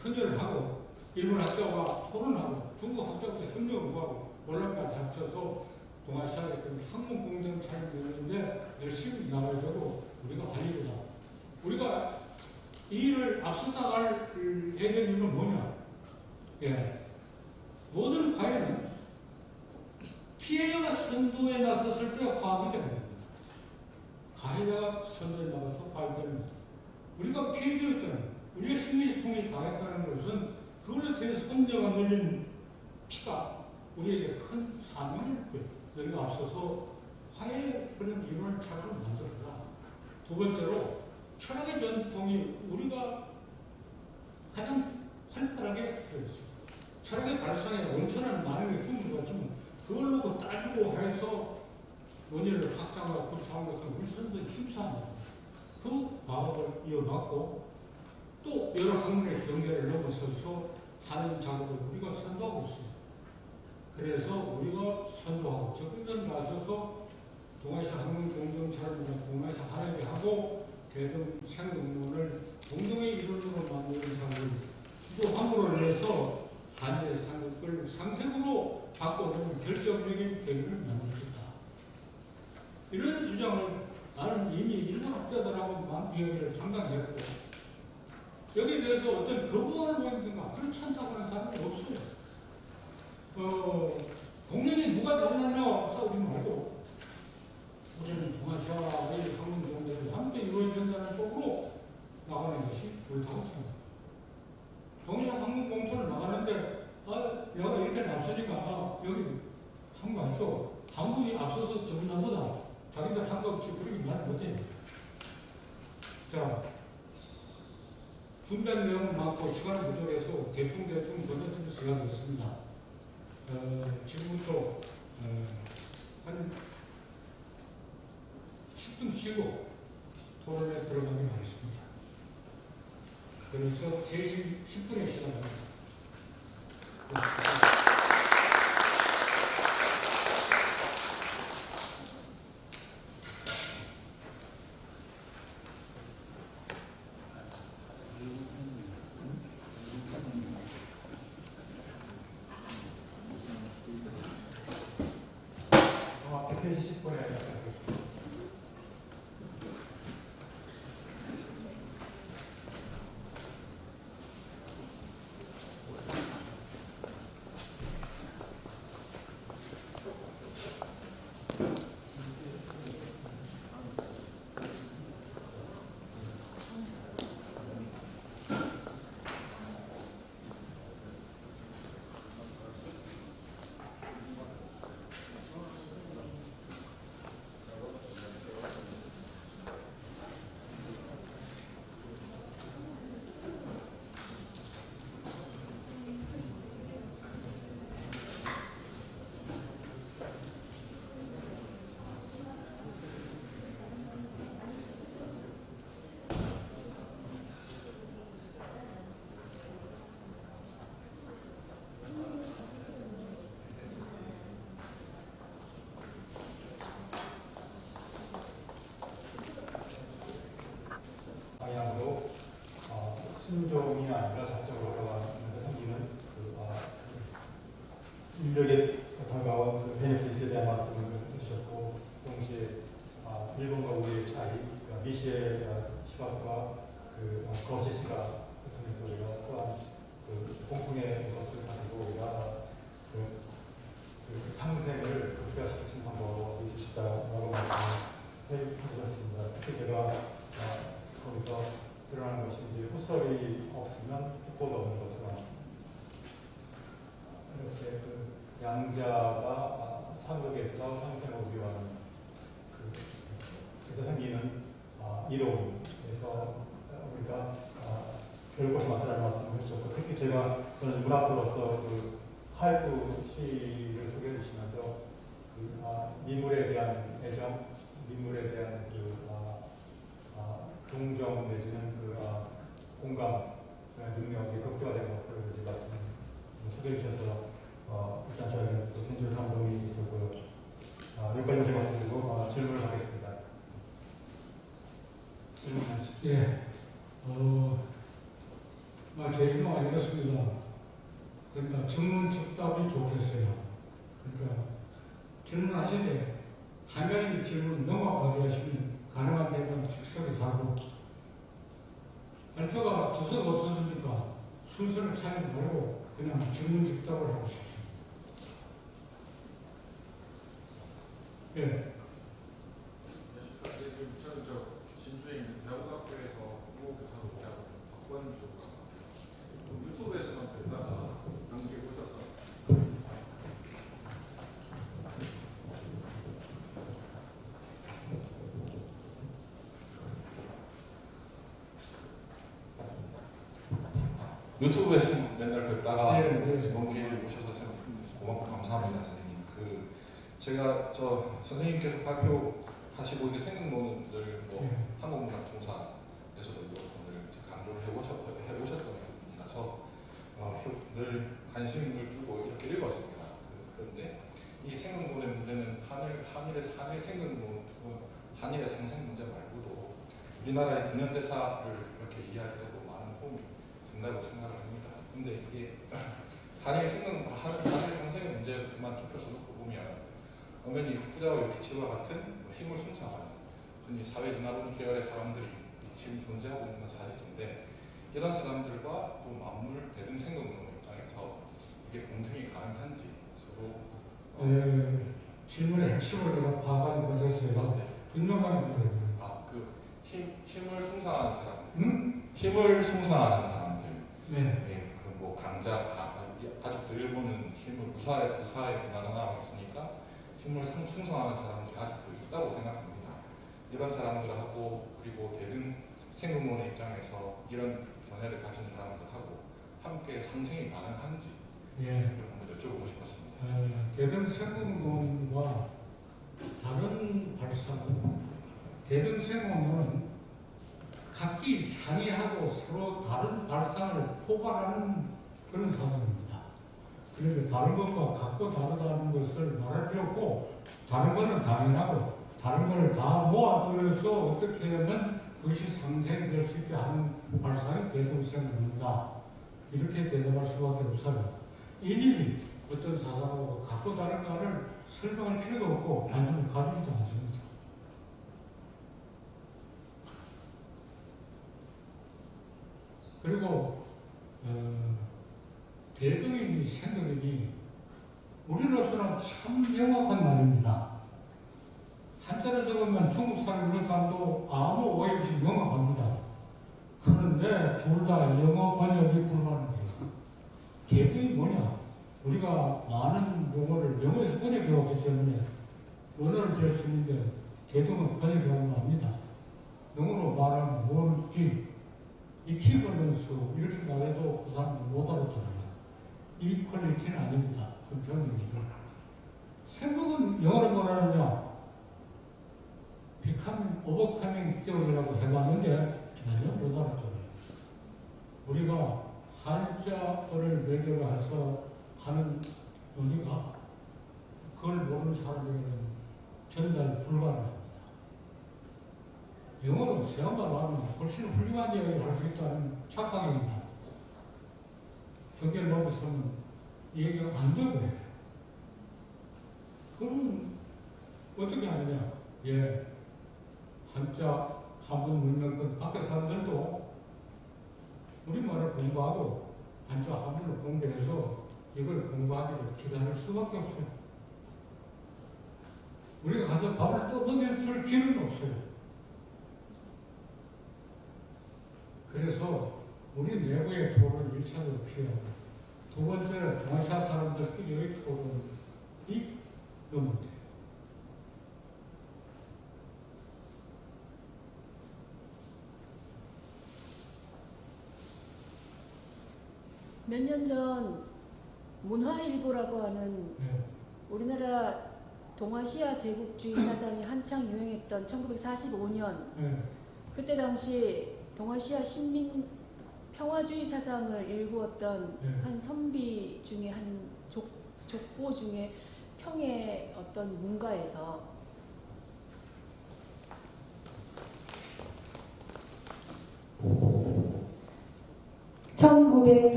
Speaker 2: 큰절을 하고 일본 학자와 토론하고 중국 학자와 협력을 하고 원란까지 합쳐서 동아시아의 학문 공동체를 열는데 열심히 나가야 되고 우리가 할 일이다. 우리가 이 일을 앞서서 나갈 해결 이유는 뭐냐? 모든 과외는 피해자가 선도에 나섰을 때 과학이 되는 겁니다. 가해자가 선도에 나가서 과학이 되는 겁니다. 우리가 피해자였다는 우리가 심리적 통일이 당했다는 것은 그걸로 제 손자가 늘린 피가 우리에게 큰 사명을 여기가 앞서서 화해의 그런 이론을 철학을 만들어라. 두 번째로 철학의 전통이 우리가 가장 활발하게 되어 있습니다. 철학의 발상에 원천은 많은 게 충분히 같지만 그걸 놓고 따지고 해서 논의를 확장하고 구축하는 것은 우리 선생님들이 힘싸움입니다. 그 과목을 이어받고 또 여러 학문의 경계를 넘어서서 하는 작업을 우리가 선도하고 있습니다. 그래서 우리가 선도하고 적극적으로 나서서 동아시아 학문 공동체를 동아시아 하나게 하고 대중 생각론을 공동의 이론으로 만드는 사람을 주도함으로 해서 한일의 상급을 상생으로 바꿔놓은 결정적인 계기를 만들 수 있다. 이런 주장을 나는 이미 일본 학자들하고 이야기를 상당히 했고 여기에 대해서 어떤 거부감을 보이는가 그렇지 않다고 하는 사람은 없어요. 공연이 누가 잘났나 싸우지 말고 우리는 동아시아의 학문 공동체를 함께 이루어진다는 쪽으로 나가는 것이 옳다고 생각합니다. 동아시아 학문 공동체를 나가는데 내가 이렇게 앞서니까 여기 한거 아시죠? 한국이 앞서서 전남보다 자기들 한거 없이 그렇게 말 못해요. 자, 준비한 내용은 많고 시간이 부족해서 대충 번역해서 이야기했습니다. 지금부터 한 10분 쉬고 토론에 들어가기로 하겠습니다. 그래서 3시 10분에 시작합니다.
Speaker 1: 정확히 3시 10분에 시작하겠습니다. 방향으로 순종이 아니라 자체적으로 올라가면서 생기는 인력에 다가온 베네피스에 대한 말씀을 해주셨고, 동시에 일본과 우리의 차이, 미시의 시가스와 거시 시가 통해서 우리가 또한 공통의 것을 가지고 우리가 상생을 극대화시킬 수 있는 방법이 있을 수 있다고 말씀해 주셨습니다. 특히 제가 거기서 드러나는 것이 이제 후설이 없으면 국보도 없는 것처럼 이렇게 양자가 상극에서 상생을 우려하는 그래서 생기는 이론에서 우리가 배울 것이 많다는 말씀을 해주셨고, 특히 제가 저는 문학으로서 하이쿠 시를 소개해 주시면서 미물에 대한 애정, 미물에 대한 동정 내지는 공감 능력이 극대화된 것을 이제 말씀 소개해 주셔서 일단 저희는 굉장히 감동이 있었고요. 여기까지 제 말씀드리고 질문을 하겠습니다. 질문해 주십시오.
Speaker 2: 예, 제 질문 아니겠습니다. 그러니까 질문 즉답이 좋겠어요. 그러니까 질문하실 때 하나님의 질문 명확하게 하시면 가능한 데는 즉석에서 하고, 발표가 두서가 없어지니까 순서를 찾지 말고 그냥 질문 즉답을 하고 싶습니다. 예.
Speaker 3: 저는 진주에 있는 대학학교에서 국어교사로 일하고 박관주가 유튜브에서만 듣다가 연기해 보셔서
Speaker 4: 유튜브에서 맨날 뵙다가
Speaker 2: 네.
Speaker 4: 이번 기회를 오셔서 고맙고 감사합니다, 선생님. 제가 선생님께서 발표하시고 이게 생각론을 한국문학통사에서도 오늘 강조를 해오셨던 부분이라서 늘 관심을 두고 이렇게 읽었습니다. 그런데 이 생각론의 문제는 한일의 생각론, 한일의 상생 문제 말고도 우리나라의 근현대사를 이렇게 이해하려고 많은 도움이 된다고 생각을 합니다. 근데 이게 한일 상생의 문제만 좁혀서 놓고 보면 엄연히 후쿠자와 요키치와 같은 힘을 숭상하는 흔히 사회진화론 계열의 사람들이 지금 존재하고 있는 건 사실인데, 이런 사람들과 또 맞물대는 생각론 입장에서 이게 공생이 가능한지 서로
Speaker 2: 질문의 핵심을 제가 파악하지 못했어요. 분명한 거예요.
Speaker 4: 힘을 숭상하는 사람들, 힘을 숭상하는 사람들,
Speaker 2: 네.
Speaker 4: 아직도 일본은 힘을 무사의 문화가 남아 있으니까 힘을 숭상하는 사람들이 아직도 있다고 생각합니다. 이런 사람들하고 그리고 대등 생각론의 입장에서 이런 견해를 가진 사람들하고 함께 상생이 가능한지
Speaker 2: 예.
Speaker 4: 한번 여쭤보고 싶었습니다.
Speaker 2: 대등생원과 다른 발상은 대등생원은 각기 상이하고 서로 다른 발상을 포괄하는 그런 사상입니다. 그러니까 다른 것과 각고 다르다는 것을 말할 필요 없고 다른 것은 당연하고 다른 것을 다 모아들여서 어떻게 하면 그것이 상생이 될 수 있게 하는 발상이 대등생원입니다. 이렇게 대답할 수밖에 없어요. 일일이 어떤 사상하고 각고 다른가를 설명할 필요도 없고 관심을 가지지도 않습니다. 그리고 대등이니 생등이니 우리로서는 참 명확한 말입니다. 한자를 적으면 중국 사람, 일본 사람도 아무 오해 없이 명확합니다. 그런데 둘 다 영어 번역이 불가능해요. 대등이 뭐냐? 우리가 많은 용어를 영어에서 번역해왔기 때문에 언어를 될 수 있는데 대등은 번역하면 압니다. 영어로 말하면 뭘지 이퀴벌런스 이렇게 말해도 그 사람은 못 알아들어요. 이퀄리티는 아닙니다. 그 변형이죠. 생각은 영어로 뭐라느냐? becoming, overcoming theory라고 해봤는데 전혀 못 알아들어요. 우리가 한자어를 매개로 해서 하는 논의가 그걸 모르는 사람에게는 전달 불가능합니다. 영어로 세한가로 하면 훨씬 훌륭한 이야기를 할 수 있다는 착각입니다. 경계를 넘어서는 이 얘기가 안 되고요. 그럼 어떻게 하느냐? 예, 한자 한번 묻는 건 밖에 사람들도 우리말을 공부하고 한자 한문을 공부해서 이걸 공부하기를 기다릴 수밖에 없어요. 우리가 가서 밥을 떠먹여줄 길은 없어요. 그래서 우리 내부의 토론을 1차적으로 피하고 두 번째는 동아시아 사람들끼리의 토론이 너무 돼요.
Speaker 5: 몇 년 전 문화일보라고 하는 우리나라 동아시아 제국주의 사상이 한창 유행했던 1945년 그때 당시 동아시아 신민 평화주의 사상을 일구었던 한 선비 중에 한 족보 중에 평의 어떤 문가에서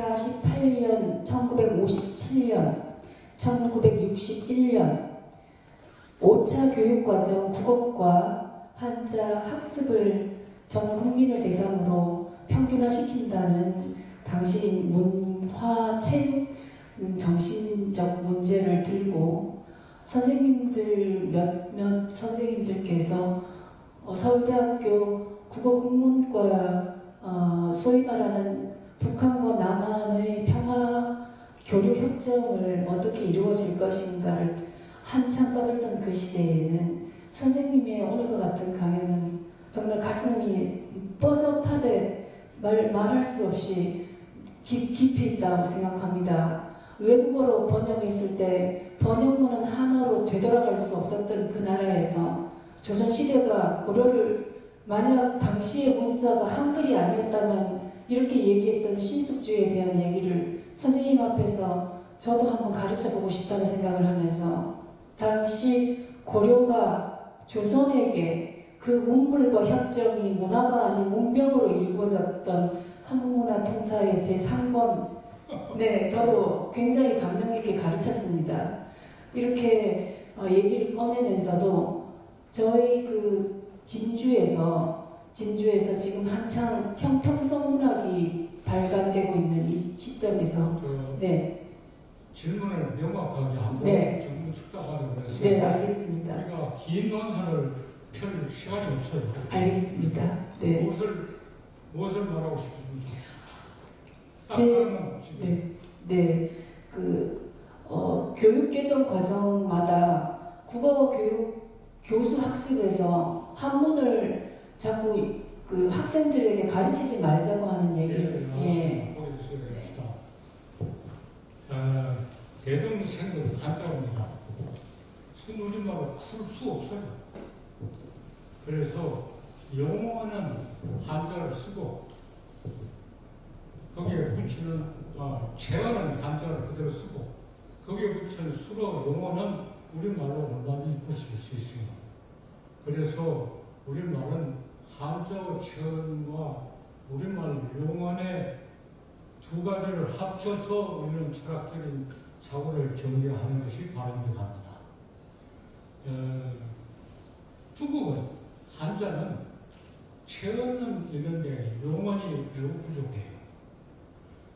Speaker 6: 1948년, 1957년, 1961년 5차 교육과정 국어과 한자 학습을 전 국민을 대상으로 평균화시킨다는 당시 문화, 체육, 정신적 문제를 들고 선생님들 몇몇 선생님들께서 서울대학교 국어국문과 소위 말하는 북한과 남한의 평화 교류 협정을 어떻게 이루어질 것인가를 한참 떠들던 그 시대에는 선생님의 오늘과 같은 강연은 정말 가슴이 뻐젓하되 말할 수 없이 깊이 있다고 생각합니다. 외국어로 번역했을 때 번역문은 한어로 되돌아갈 수 없었던 그 나라에서 조선시대가 고려를 만약 당시의 문자가 한글이 아니었다면 이렇게 얘기했던 신숙주에 대한 얘기를 선생님 앞에서 저도 한번 가르쳐보고 싶다는 생각을 하면서 당시 고려가 조선에게 그 문물과 협정이 문화가 아닌 문병으로 이루어졌던 한국문화통사의 제3권 네, 저도 굉장히 감명 깊게 가르쳤습니다. 이렇게 얘기를 꺼내면서도 저희 그 진주에서 지금 한창 형평성 문학이 발간되고 있는 이 시점에서 네.
Speaker 2: 질문을 명확하게 하고
Speaker 6: 네.
Speaker 2: 질문 축답하려고 했어요.
Speaker 6: 네, 알겠습니다.
Speaker 2: 우리가 긴 논설을 펼 시간이 없어요.
Speaker 6: 알겠습니다. 네.
Speaker 2: 무엇을 말하고 싶습니까?
Speaker 6: 교육 개정 과정마다 국어 교육 교수 학습에서 한문을 자꾸 그 학생들에게 가르치지 말자고 하는 얘기를
Speaker 2: 대동생은 한자입니다. 순우리말로 풀 수 없어요. 그래서 용어는 한자를 쓰고 거기에 붙이는 체어는 한자를 그대로 쓰고 거기에 붙이는 수로 용어는 우리말로 얼마든지 붙일 수 있어요. 그래서 우리말은 한자어 체어와 우리말 용어의 두 가지를 합쳐서 우리는 철학적인 사고를 정리하는 것이 바람직합니다. 중국은 한자는 체어는 있는데 용어는 매우 부족해요.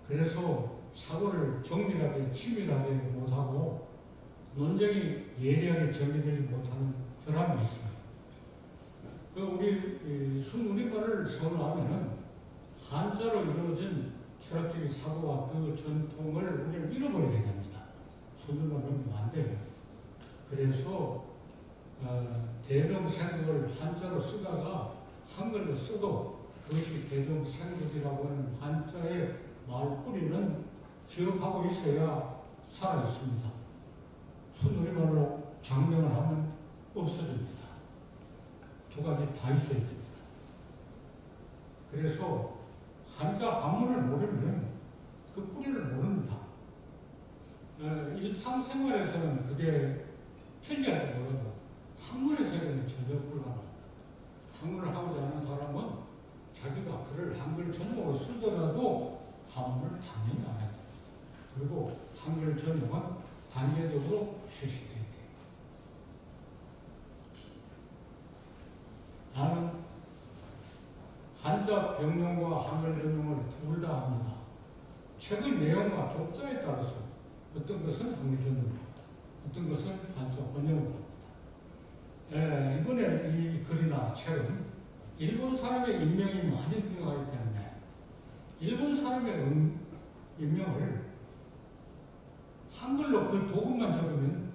Speaker 2: 그래서 사고를 정밀하게 치밀하게 못하고 논쟁이 예리하게 정리되지 못하는 결함이 있습니다. 우리 순우리말을 선호하면은 한자로 이루어진 철학적인 사고와 그 전통을 우리는 잃어버리게 됩니다. 손들만 넘기면 안 돼요. 그래서 대동생국을 한자로 쓰다가 한글로 써도 그것이 대동생국이라고 하는 한자의 말뿌리는 기억하고 있어야 살아있습니다. 순우리말로 장명을 하면 없어집니다. 두 가지 다 있어야 됩니다. 그래서 한자 한문을 모르면 그 뿌리를 모릅니다. 일상생활에서는 그게 편리할지 몰라도 한문에서는 전혀 불가능합니다. 한문을 하고자 하는 사람은 자기가 글을 한글 전공으로 쓰더라도 한문을 당연히 안 해요. 그리고 한글 전공은 단계적으로 실시돼야 돼요. 나는 한자 병명과 한글 전공을 둘 다 합니다. 책의 내용과 독자에 따라서 어떤 것은 한글 전공이고 어떤 것은 한자 번역을 합니다. 이번에 이 글이나 책은 일본 사람의 인명이 많이 들어가기 때문에 일본 사람의 인명을 한글로 그 도금만 적으면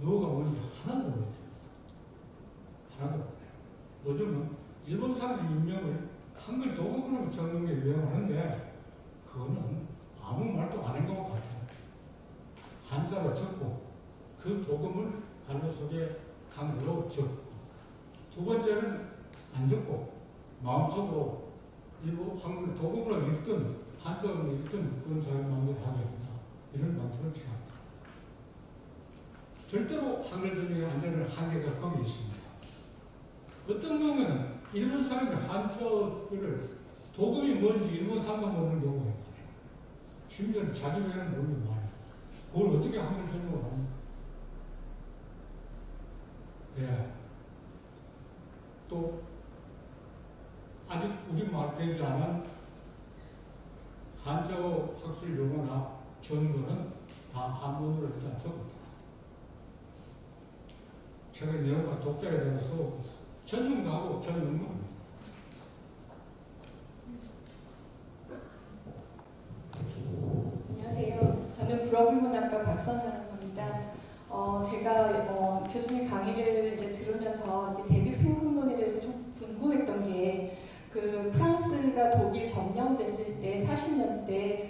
Speaker 2: 누가 뭔지 하나도 모르게 됩니다. 하나도 모르요. 요즘은 일본 사람의 인명을 한글 도금으로 적는 게 유행하는데 그거는 아무 말도 아닌 것 같아요. 한자로 적고 그 도금을 단어 속에 한글로 적고 두 번째는 안 적고 마음속으로 일부 한글 도금으로 읽든 한자로 읽든 그건 자기 마음대로 하게 된다. 이런 방식을 취합니다. 절대로 한글 전공에 안 되는 한계가 거기 있습니다. 어떤 경우에는 일본 사람이 한자를 도금이 뭔지 일본 사람만 모르는 경우가 있어요. 심지어는 자기 외에는 모르는 게 많아요. 그걸 어떻게 한글 전공을 합니까? 네. 또 아직 우리말 되지 않은 한자어 학술 용어나 전문은 다 한문으로 일단 적었다. 책의 내용과 독자에 대해서 전문가하고 전문가입니다.
Speaker 6: 안녕하세요. 저는 불어불문학과 박선자라고 합니다. 제가 교수님 강의를 이제 들으면서 대득 생각론에 대해서 좀 궁금했던 게 그 프랑스가 독일 점령됐을 때 40년대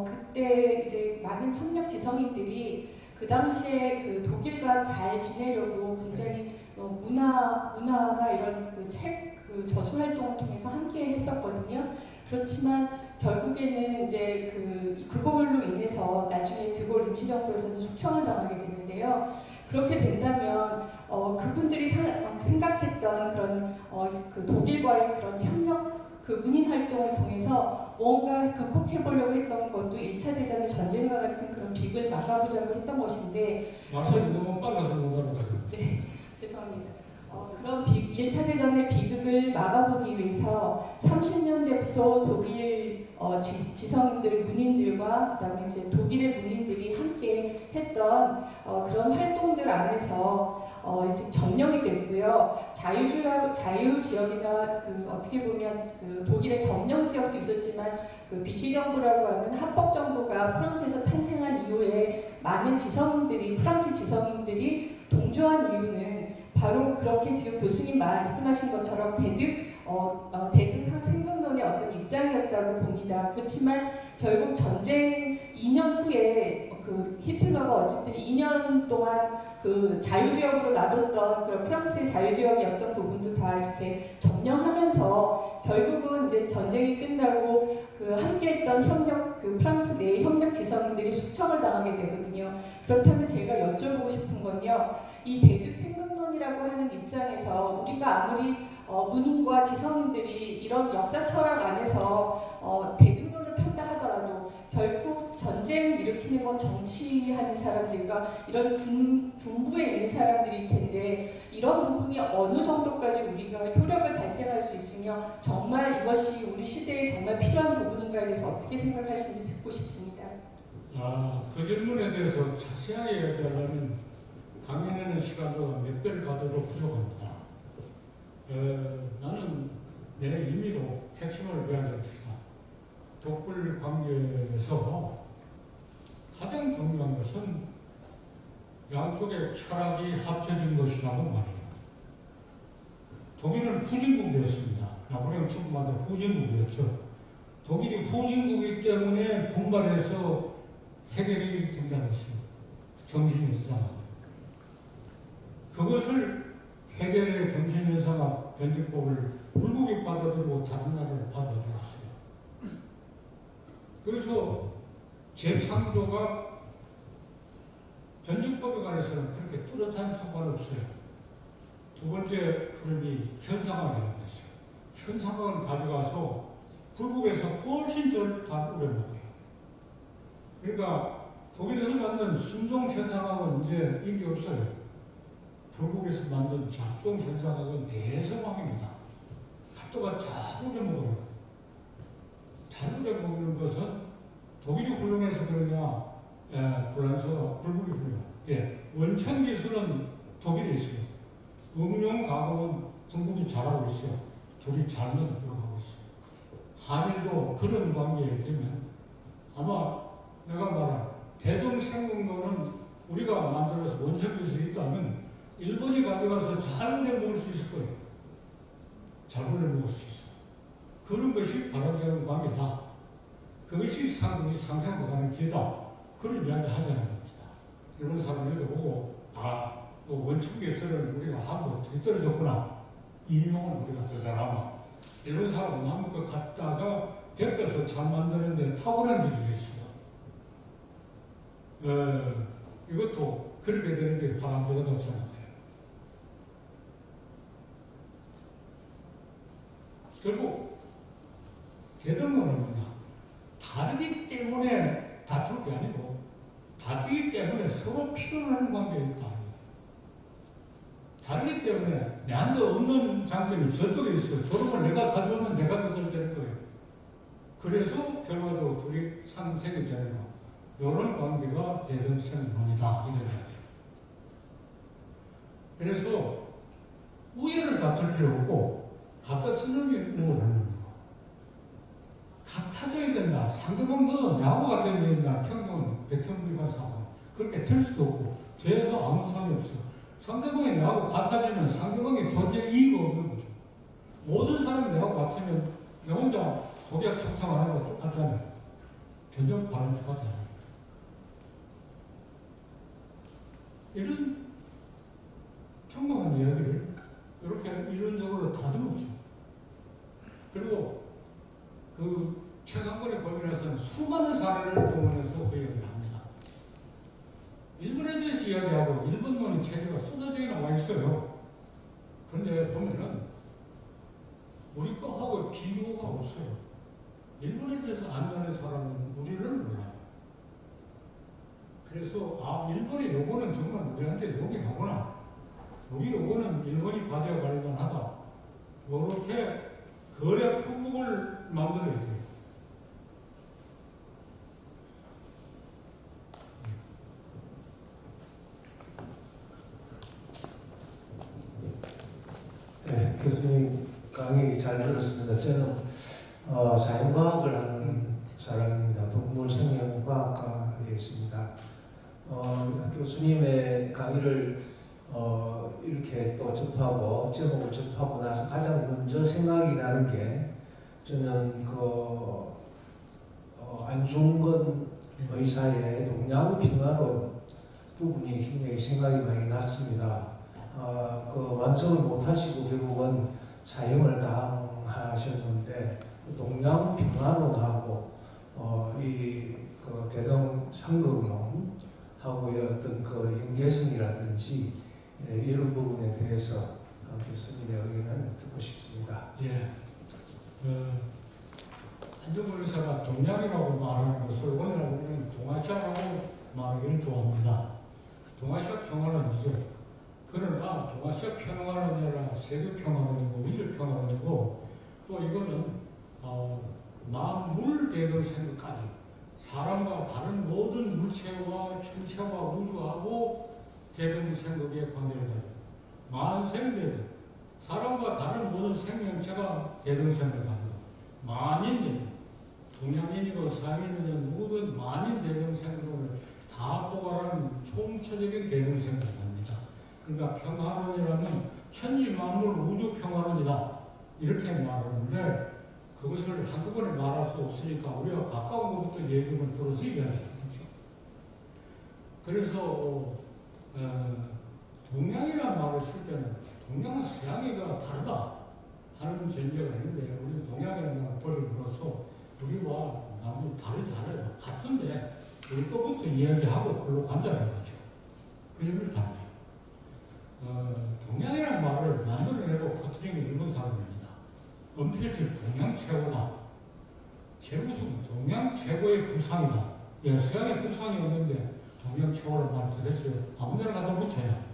Speaker 6: 그때 이제 많은 협력 지성인들이 그 당시에 그 독일과 잘 지내려고 굉장히 문화나 이런 그 책, 그 저술 활동을 통해서 함께 했었거든요. 그렇지만 결국에는 이제 그걸로 인해서 나중에 드골 임시정부에서는 숙청을 당하게 되는데요. 그렇게 된다면 그분들이 생각했던 그런 그 독일과의 그런 협력, 그 문인 활동을 통해서 뭔가 극복해보려고 했던 것도 1차 대전의 전쟁과 같은 그런 빅을 막아보자고 했던 것인데
Speaker 2: 말씀이 너무 빨라서 못 알아가요.
Speaker 6: 네, 죄송합니다. 그런 1차 대전의 비극을 막아보기 위해서 30년대부터 독일 지성인들, 문인들과 그다음에 이제 독일의 문인들이 함께 했던 그런 활동들 안에서 이제 점령이 됐고요. 자유 지역이나 어떻게 보면 독일의 점령 지역도 있었지만 비시 정부라고 하는 합법 정부가 프랑스에서 탄생한 이후에 많은 프랑스 지성인들이 동조한 이유는 바로 그렇게 지금 교수님 말씀하신 것처럼 대득 생존론의 어떤 입장이었다고 봅니다. 그렇지만 결국 전쟁 2년 후에 그 히틀러가 어쨌든 2년 동안 그 자유지역으로 놔뒀던 그런 프랑스의 자유지역이었던 부분도 다 이렇게 점령하면서 결국은 이제 전쟁이 끝나고 그 함께했던 협력 그 프랑스 내 협력 지성인들이 숙청을 당하게 되거든요. 그렇다면 제가 여쭤보고 싶은 건요, 이 대득 생각론이라고 하는 입장에서 우리가 아무리 문인과 지성인들이 이런 역사 철학 안에서 대등론을 편다 하더라도 결국 전쟁 일으키는 건 정치하는 사람들과 이런 군부에 있는 사람들일 텐데 이런 부분이 어느 정도까지 우리가 효력을 발생할 수 있으며 정말 이것이 우리 시대에 정말 필요한 부분인가에 대해서 어떻게 생각하시는지 듣고 싶습니다.
Speaker 2: 그 질문에 대해서 자세하게 얘기하려면 강연에는 시간도 몇 배를 가져도 부족합니다. 나는 내 임의로 핵심을 이야기합시다. 독불 관계에서 가장 중요한 것은 양쪽의 철학이 합쳐진 것이라고 말해요. 독일은 후진국이었습니다. 나폴레옹 출범한 후진국이었죠. 독일이 후진국이기 때문에 분발해서 해결이 등장했어요. 정신이상학. 그것을 해결의 정신이상학 변증법을 불국이 받아들고 다른 나라를 받아들였어요. 그래서 재창조가 변증법에 관해서는 그렇게 뚜렷한 성과는 없어요. 두 번째 흐름이 현상학이라는 것이에요. 현상학을 가져가서 불국에서 훨씬 덜 우려먹어요. 그러니까 독일에서 만든 순종 현상학은 이제 인기 없어요. 불국에서 만든 작종 현상학은 대성황입니다. 각도가 잘 우려먹어요. 잘 우려먹는 것은 독일이 훌륭해서 그러냐, 불국이 훌륭해요. 원천 기술은 독일에 있어요. 응용 가공은 불국이 잘하고 있어요. 둘이 잘 맞아 들어가고 있어요. 한일도 그런 관계에 되면 아마 내가 말한 대동생국론은 우리가 만들어서 원천 기술이 있다면 일본이 가져가서 잘 우려먹을 수 있을 거예요. 잘 우려먹을 수 있어. 그런 것이 바람직한 관계다. 그것이 상생보다는 길다. 그런 이야기 하자는 겁니다. 일본 사람들이 보고 원천 기술은 우리가 한번 어떻게 떨어졌구나. 인용은 우리가 더 잘하나. 일본 사람은 남은 것 갖다가 베껴서 잘 만드는데 탁월한 기술이 있어요. 이것도 그렇게 되는 게 바람직하다고 생각해요. 결국 대등론은 뭐냐? 다르기 때문에 다툴 게 아니고 다르기 때문에 서로 필요한 관계에 있다. 다르기 때문에 내한테 없는 장점이 저쪽에 있어요. 저런 걸 내가 가져오면 내가 더 잘 되는 거예요. 그래서 결과적으로 둘이 상생이 되는 거. 이런 관계가 대등생론이다. 이런 이야기예요. 그래서 우애를 다툴 필요 없고 갖다 쓰는 게 우월하는 거. 같아져야 된다. 상대방도 나하고 같아져야 된다. 평균, 백평불가사고 그렇게 될 수도 없고 돼도 아무 소용이 없어. 상대방이 나하고 같아지면 상대방의 존재 이의가 없는 거죠. 모든 사람이 나하고 같으면 내 혼자 독약 청청하는 거 똑같잖아요. 전혀 바람직하지 않아요. 이런 평범한 이야기를 이렇게 이론적으로 다듬었죠. 그리고 그 최강권의 법인에서는 수많은 사례를 동원해서 그 얘기를 합니다. 일본에 대해서 이야기하고 일본론의 체계가 쏟아져 나와 있어요. 그런데 보면은 우리 거하고 비교가 없어요. 일본에 대해서 안다는 사람은 우리를 몰라요. 그래서 일본의 요거는 정말 우리한테 욕이 나구나. 우리 요거는 일본이 가져갈 만하다. 이렇게 거래 품목을 만들어야 돼요.
Speaker 7: 네, 교수님 강의 잘 들었습니다. 저는 자연과학을 하는 사람입니다. 동물생명과학과에 있습니다. 교수님의 강의를 이렇게 또 접하고 제목을 접하고 나서 가장 먼저 생각이 나는 게 저는 안중근 의사의 동양 평화론 부분이 굉장히 생각이 많이 났습니다. 그 완성을 못하시고 결국은 사형을 당하셨는데 동양 평화론하고 그 대동 상급론하고의 어떤 그 연계성이라든지 이런 부분에 대해서 교수님의 의견을 듣고 싶습니다.
Speaker 2: 예. 한정근 의사가 동양이라고 말하는 것을 오늘은 동아시아라고 말하기는 좋아합니다. 동아시아 평화론이죠. 그러나 동아시아 평화론이 아니라 세계 평화론이고 인류 평화론이고 또 이거는 만물 대등생각까지 사람과 다른 모든 물체와 천체와 우주하고 대등생각의 관계를 가지고 만생대등 사람과 다른 모든 생명체가 대등생각을 가지고 만인대등 동양인이고 서양인이든 모든 만인 대등생각을 다 포괄하는 총체적인 대등생각을 합니다. 그러니까 평화론이라면 천지만물 우주평화론이다 이렇게 말하는데 그것을 한꺼번에 말할 수 없으니까 우리가 가까운 것부터 예술을 들어서 이야기하는 거죠. 그래서 동양이라는 말을 쓸 때는 동양은 서양이가 다르다 하는 전제가 있는데 우리 동양이라는 벌을 물어서 우리와 남이 다르지 않아요. 같은데 우리 거부터 이야기하고 그걸로 관장하는 거죠. 그 점을 달라요. 동양이라는 말을 만들어내고 퍼뜨린 게 일본 사람입니다. 은필질 동양 최고다. 제무슨 동양 최고의 부상이다. 예, 서양의 부상이 없는데 동양 최고라는 말을 들었어요. 아무데나 가다 붙여요.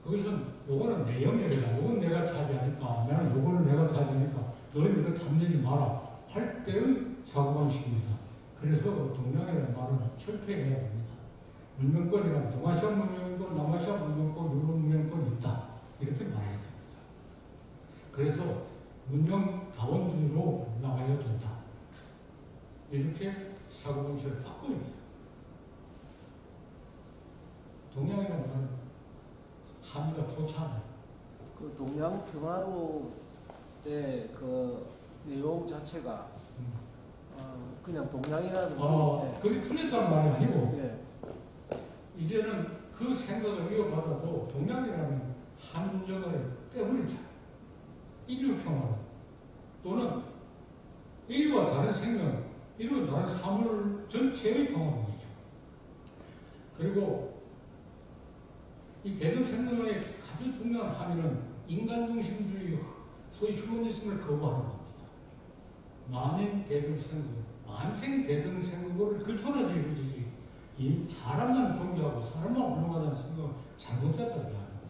Speaker 2: 그것은 요거는 내 영역이다. 요건 내가 차지하니까 나는 요거는 내가 차지하니까 너는 이거 탐내지 마라 할 때의 사고방식입니다. 그래서 동양이라는 말은 철폐해야 됩니다. 문명권이란 동아시아 문명권, 남아시아 문명권, 유럽 문명권이 있다. 이렇게 말해야 됩니다. 그래서 문명다원주의로 나가야 된다. 이렇게 사고방식을 바꿔야 돼요. 동양이라는 말은 한미가 좋지 않아요.
Speaker 7: 그 동양 평화로의 그 내용 자체가 그냥 동양이라는
Speaker 2: 그게 틀렸다는 말이 아니고
Speaker 7: 예.
Speaker 2: 이제는 그 생각을 이어받아도 동양이라는 함정을 빼버리자. 인류 평화 또는 인류와 다른 생명, 인류와 다른 사물 전체의 평화론이죠. 그리고 이 대등생명론의 가장 중요한 함의는 인간중심주의, 소위 휴머니즘을 거부하는 겁니다. 만인 대등생명, 만생 대등생명을 그쳐라서 이루어지지 이 사람만 존경하고 사람만 훌륭하다는 생각은 잘못됐다고 하는 겁니다.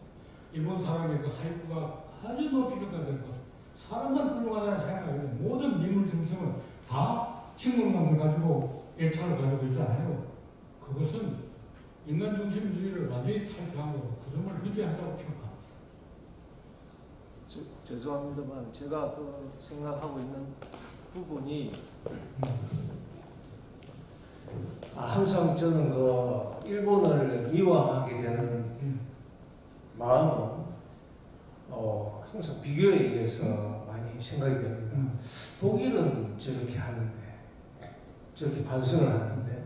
Speaker 2: 일본 사람의 그 하이쿠가 아주 높이 평가된 것은 사람만 훌륭하다는 생각이 모든 미물 짐승은 다 친근감을 가지고 애착을 가지고 있잖아요. 그것은 인간 중심주의를 완전히 탈피한 거고 그 점을 위대하다고 평가합니다.
Speaker 7: 죄송합니다만 제가 그 생각하고 있는 부분이 항상 저는 그 일본을 미워하게 되는 마음은 항상 비교에 의해서 많이 생각이 됩니다. 독일은 저렇게 하는데 저렇게 반성을 하는데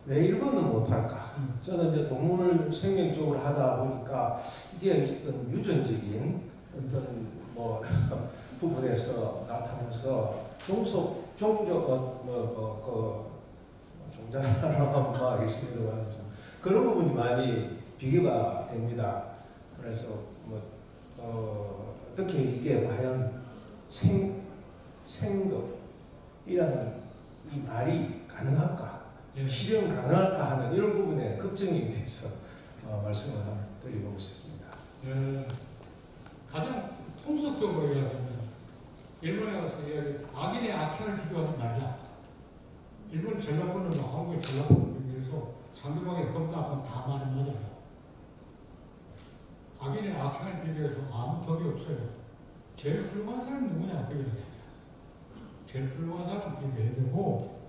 Speaker 7: 왜 일본은 못할까? 저는 이제 동물 생명 쪽을 하다 보니까 이게 어떤 유전적인 어떤 뭐 부분에서 나타나서 종족 종자라고 하겠습니다만 그런 부분이 많이 비교가 됩니다. 그래서 어떻게 이게 과연 생급이라는 이 말이 가능할까? 실현 가능할까 하는 이런 부분에 걱정이 돼서 말씀을 한번 드리고 싶습니다.
Speaker 2: 가장 통속적으로 이야기하면 일본에 가서 이야기할 때 악인의 악행을 비교하지 말자. 일본 전라권은 한국의 전라권을 비교해서 상대방의 겁나고 다 말이 맞아요. 악인의 악행을 비교해서 아무 덕이 없어요. 제일 훌륭한 사람이 누구냐 그 얘기하자. 제일 훌륭한 사람 비교해야 되고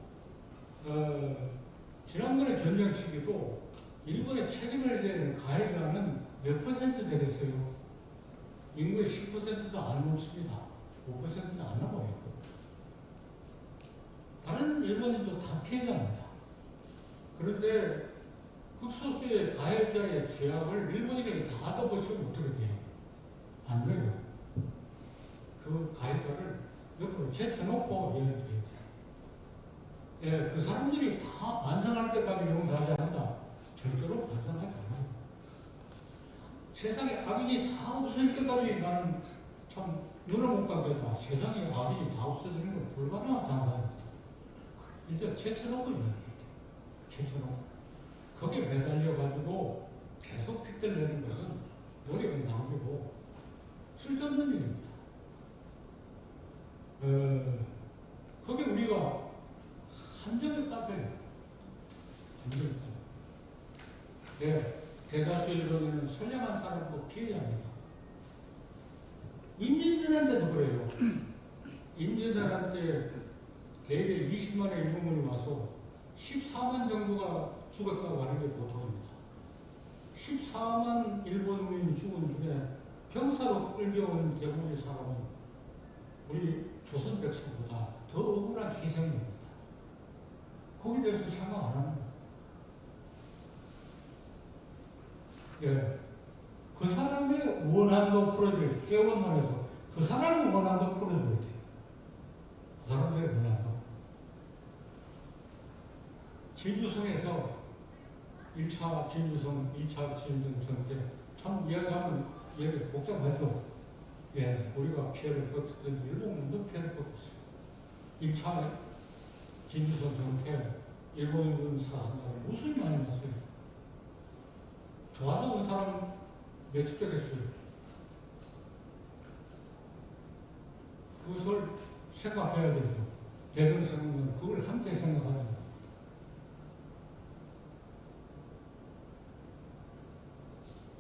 Speaker 2: 지난번에 전쟁 시기도 일본의 책임을 져야 되는 가해자는 몇 퍼센트 되겠어요? 인구의 10%도 안 넘습니다. 5%도 안 넘어요. 다른 일본인도 다 피해자입니다. 그런데 흑소수의 가해자의 죄악을 일본인에게 다 덮으시면 어떻게 돼요? 안 돼요. 그 가해자를 옆으로 제쳐놓고 이야기해야 돼요. 예, 그 사람들이 다 반성할 때까지 용서하지 않는다. 절대로 반성하지 않아요. 세상에 악인이 다 없을 때까지 나는 참 눈을 못 감겠다. 세상에 악인이 다 없어지는 건 불가능한 상상입니다. 일단 제쳐놓고 이야기해야 돼요. 제쳐놓고. 거기에 매달려가지고 계속 핏대를 내는 것은 노력은 낭비고 쓸데없는 일입니다. 거기에 우리가 함정에 빠져요. 함정에 빠져요. 네, 대다수 일본인은 선량한 사람도 피해야 합니다. 임진왜란때도 그래요. 임진왜란 때 대개 20만의 일본군이 와서 14만 정도가 죽었다고 하는 게 보통입니다. 14만 일본인이 죽은 중에 병사로 끌려온 대부분의 사람은 우리 조선 백성보다 더 억울한 희생입니다. 거기에 대해서 생각 안 합니다. 예. 그 사람의 원한도 풀어줘야 돼. 회원만에서 그 사람의 원한도 풀어줘야 돼. 그 사람의 원한도. 진주성에서 1차 진주성, 2차 진주성 때 참 이야기하면 이야기 복잡하죠. 예, 우리가 피해를 겪었던 일본군도 피해를 겪었어요. 1차 진주성 정태 일본군 사람들은 무슨 많이 났어요. 좋아서 온 사람은 몇십 되겠어요. 그것을 생각해야 되죠. 대등성은 그걸 함께 생각하는 겁니다.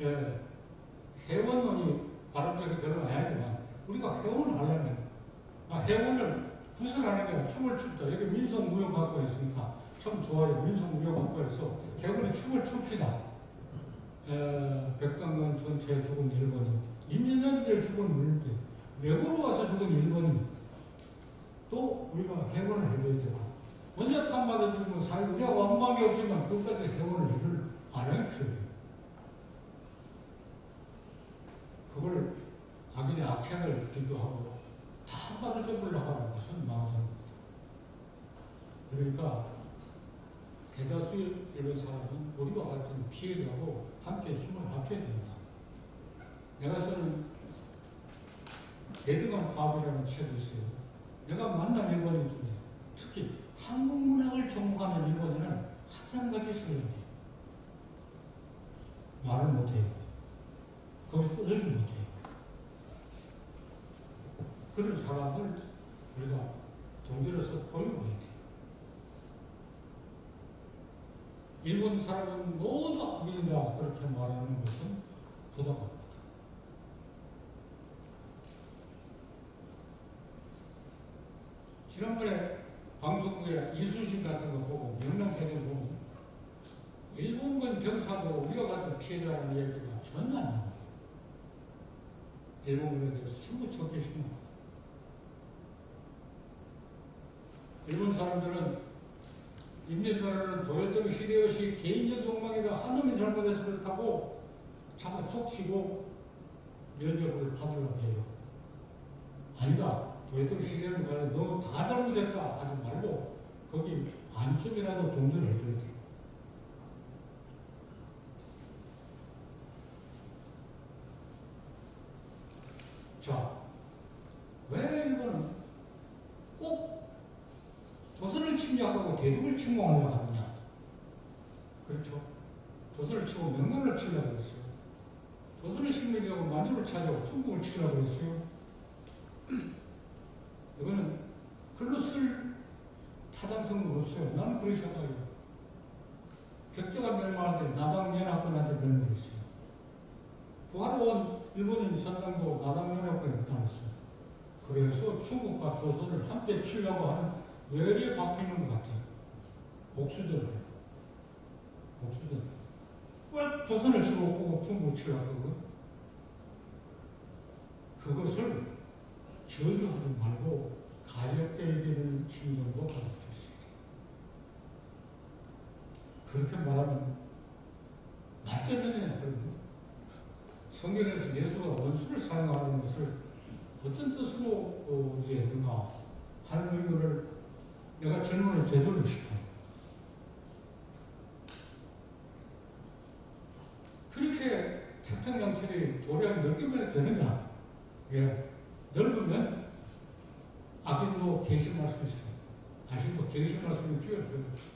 Speaker 2: 예, 회원론이 바람직하게 별로 안 하지만 우리가 회원을 하려면 회원을 구설하는 게 아니라 춤을 춥다. 여기 민속무용학과 있으니까 참 좋아요. 민속무용학과에서 회원이 춤을 춥시다. 백당관 전체에 죽은 일본인, 임진왜란때 죽은 일본인, 외국으로 와서 죽은 일본인 또 우리가 회원을 해줘야 되고 원자탄 맞아 죽으면 사실 우리가 원망이 없지만 그것까지 회원을 해줄 안 해요. 그걸 자기네 악행을 비교하고 다 받아주려고 하는 것은 망상입니다. 그러니까 대다수의 일본 사람은 우리와 같은 피해자고 함께 힘을 합쳐야 됩니다. 내가 쓰는 대등한 화합이라는 책이 있어요. 내가 만난 일본인 중에 특히 한국 문학을 전공하는 일본인은 항상 가지 소리해요. 말을 못해요. 거기서 떠들지 못해요. 그런 사람을 우리가 동지로서 보유해야 돼요. 일본 사람은 모두 악인이다 그렇게 말하는 것은 부당합니다. 지난번에 방송국에 이순신 같은 거 보고 명랑패들 보면 일본군 병사도 우리가 같은 피해자라는 얘기가 전혀 안 나와요. 일본군에 대해서 전부 적게 심합니다. 일본 사람들은 임진왜란은 도요토미 히데요시 개인적 욕망이다. 한놈이 잘못해서 그렇다고 잡아 촉치고 면접을 받으려고 해요. 아니다. 도요토미 히데요시는 너 다 잘못했다 하지 말고 거기 반쯤이라도 동조를 해줘야 돼요. 자, 왜 일본은 꼭 조선을 침략하고 대륙을 침공하려고 하느냐? 그렇죠. 조선을 치고 명나라를 치려고 했어요. 조선을 식민지하고 만주를 차지하고 중국을 치려고 했어요. 이거는 글로 쓸 타당성은 없어요. 나는 그렇게 생각해요. 격제가 멸망할 때 나당연합군한테 멸망했어요. 부하로 온 일본인 선장도 나당연합군에 나타났어요. 그래서 중국과 조선을 함께 치려고 하는 외리에 박혀있는 것 같아요. 복수전을. 왜 조선을 치고 꼭 중국을 치려고 하고 그것을 저주하지 말고 가볍게 여기는 심정도 가질 수 있어요. 그렇게 말하면 말도 안 되냐. 성경에서 예수가 원수를 사용하는 것을 어떤 뜻으로 이해했는가 하는 의문을 내가 질문을 되돌리고 싶어요. 그렇게 태평양철이 도량 넓기만 되느냐? 예, 넓으면 악인도 개심할 수 있어요. 아직도 개심할 수 있는 기회를 줘요.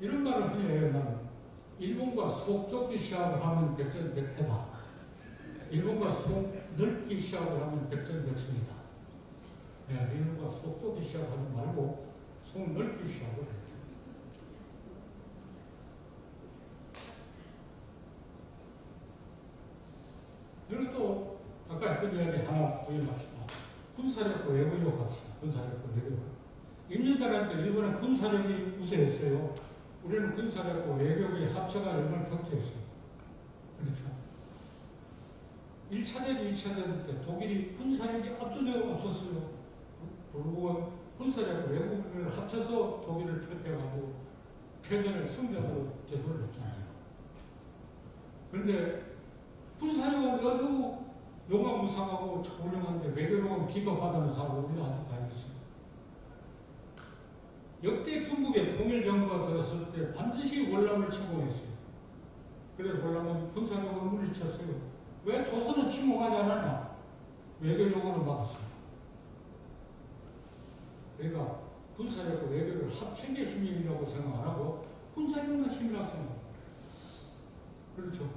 Speaker 2: 이런 말을 흔히 해요. 나는 일본과 속 좁기 시작을 하면 백전백패다. 일본과 속 넓기 시작을 하면 백전백승이다. 예, 일본과 속 좁기 시작하지 말고 속 넓기 시작을 해요. 그리고 또 아까 했던 이야기 하나 더 해봅시다. 군사력과 외교력 합시다. 군사력과 외교력. 1년간한테 일본은 군사력이 우세했어요. 우리는 군사력과 외교력이 합쳐가 얼마나 격퇴했어요. 그렇죠. 1차 대전, 2차 대전 때 독일이 군사력이 압도적으로 없었어요. 결국은 군사력과 외교력을 합쳐서 독일을 펴가지고 패전을 승전으로 되돌렸잖아요. 그런데 군사력은 아주 용감무상하고 훌륭한데 외교력은 비겁하다는 사고를 우리가 아주 많이 했어요. 역대 중국의 통일정부가 들었을 때 반드시 월남을 침공했어요. 그래서 월남은 군사력으로 물리쳤어요. 왜 조선은 침공하지 않았나? 외교력으로 막았어요. 그러니까 군사력과 외교를 합친 게 힘이라고 생각 안 하고 군사력만 힘이라고 생각합니다. 그렇죠.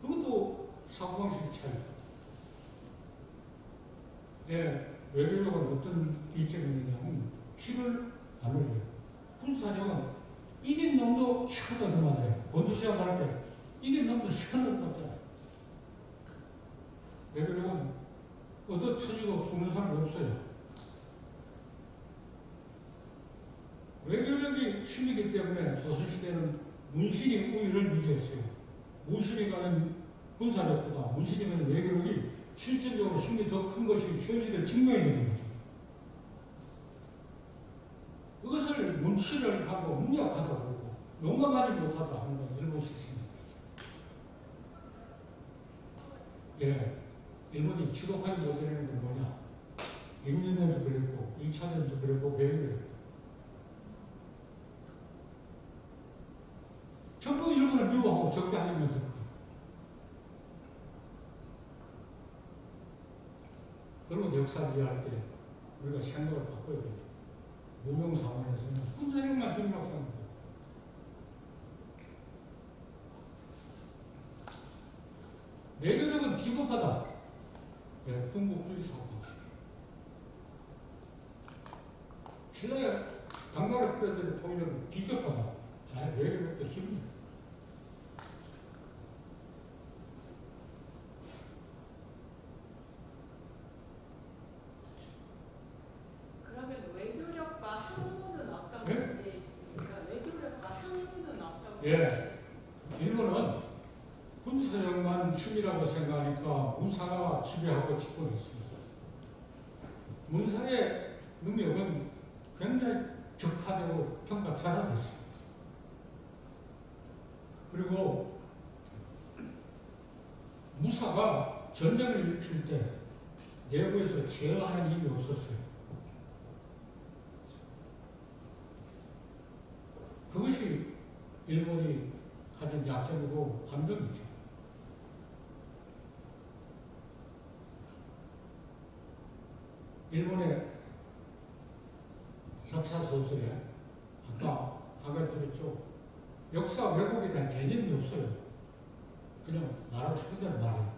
Speaker 2: 그것도 사고방식이 차이죠. 예, 외교력은 어떤 이점이냐면 힘을 안 올려요. 군사력은 이긴 놈도 시간도 좀 맞아요. 권투시합 할 때 이긴 놈도 시간도 맞잖아요. 외교력은 얻어 터지고 죽는 사람이 없어요. 외교력이 힘이기 때문에 조선시대는 문신이 우위를 유지했어요. 문신이 가는 군사력보다 문신이 가는 외교력이 실질적으로 힘이 더 큰 것이 현실에 증명이 되는 거죠. 그것을 문치를 하고 무력하다고 그러고 용감하지 못하다 하는 건 일본식 생각이죠. 예, 일본이 지독하게 못해내는 건 뭐냐? 1년에도 그랬고 2차전도 그랬고 왜 그래요? 전부 일본을 미워하고 적대하는 것들. 그리고 역사를 이해할 때 우리가 생각을 바꿔야 되죠. 무명 상황에서는 군사력만 힘이라고 생각합니다. 외교력은 비겁하다. 예, 군국주의 사고방식. 신라의 당나라 끌어들인 통일력은 비겁하다. 외교력도 힘이다. 예, 일본은 군사력만 힘이라고 생각하니까 문사가 지배하고 집권을 했습니다. 문사의 능력은 굉장히 격화되고 평가 잘하겠습니다. 그리고 무사가 전쟁을 일으킬 때 내부에서 제어하는 힘이 없었어요. 그것이 일본이 가진 약점이고 반등이죠. 일본의 역사 소설에 아까 들었죠. 역사 왜곡에 대한 개념이 없어요. 그냥 말하고 싶은 대로 말해요.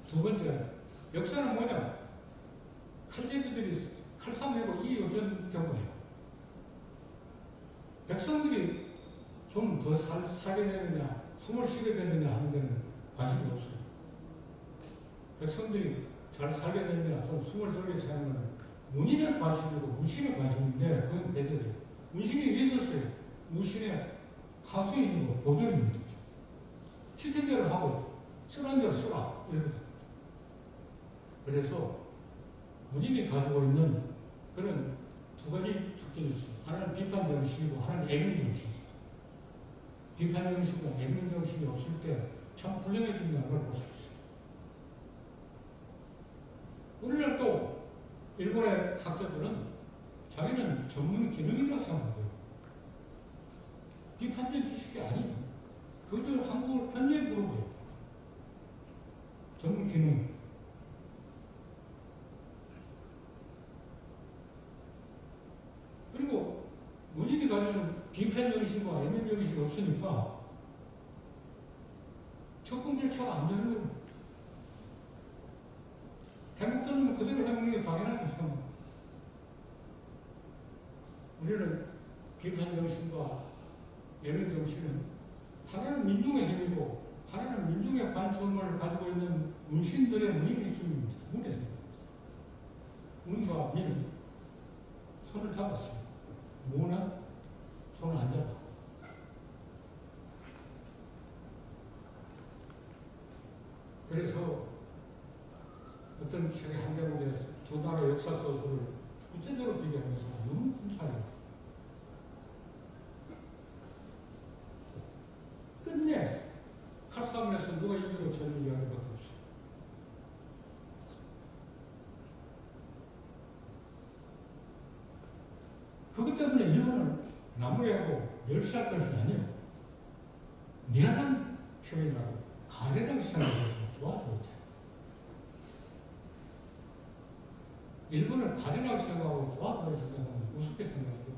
Speaker 2: 두 번째, 역사는 뭐냐? 칼제비들이 칼싸매고 이어진 경우예요. 백성들이 좀 더 살게 되느냐, 숨을 쉬게 되느냐 하는 데는 관심이 없어요. 백성들이 잘 살게 되느냐, 좀 숨을 돌게 사는 건 문인의 관심이고 무신의 관심인데 그건 배제돼요. 문신이 있었어요. 무신의 하수인이고 보조인인 거죠. 시킨 대로 하고 쓰라는 대로 쓰라. 이러거든. 그래서 본인이 가지고 있는 그런 두 가지 특징이 있습니다. 하나는 비판 정신이고 하나는 애민 정신이에요. 비판 정신과 애민 정신이 없을 때 참 훌륭해진다는 걸 볼 수 있어요. 오늘날 또 일본의 학자들은 자기는 전문 기능이라고 생각해요. 비판적 지식이 아니에요. 그저 한국어 편집 부르고요. 전문 기능. 그리고 본인이 가지는 비판 정신과 애면 정신이 없으니까 접근 절차가 안 되는 거예요. 해먹던 그대로 해먹는 게 당연한 거죠. 우리는 비판 정신과 애면 정신은 하나는 민중의 힘이고 하나는 민중의 관점을 가지고 있는 문신들의 문인의 힘입니다. 문의 힘입니다. 문과 민은 손을 잡았습니다. 무는 손을 안 잡아. 그래서 어떤 책의 한 대목에 두 나라 역사 소설을 구체적으로 비교하면서 너무 큰 차이가 끝내 칼싸움에서 누가 이기고 저는 이야기밖에 없어요. 그것 때문에 일본은 나무래하고 멸시할 것이 아니에요. 미안한 표현이라고 가래라고 생각해서 도와줘야 돼. 일본을 가래라고 생각하고 도와줘야 생각하면 우습게 생각하죠.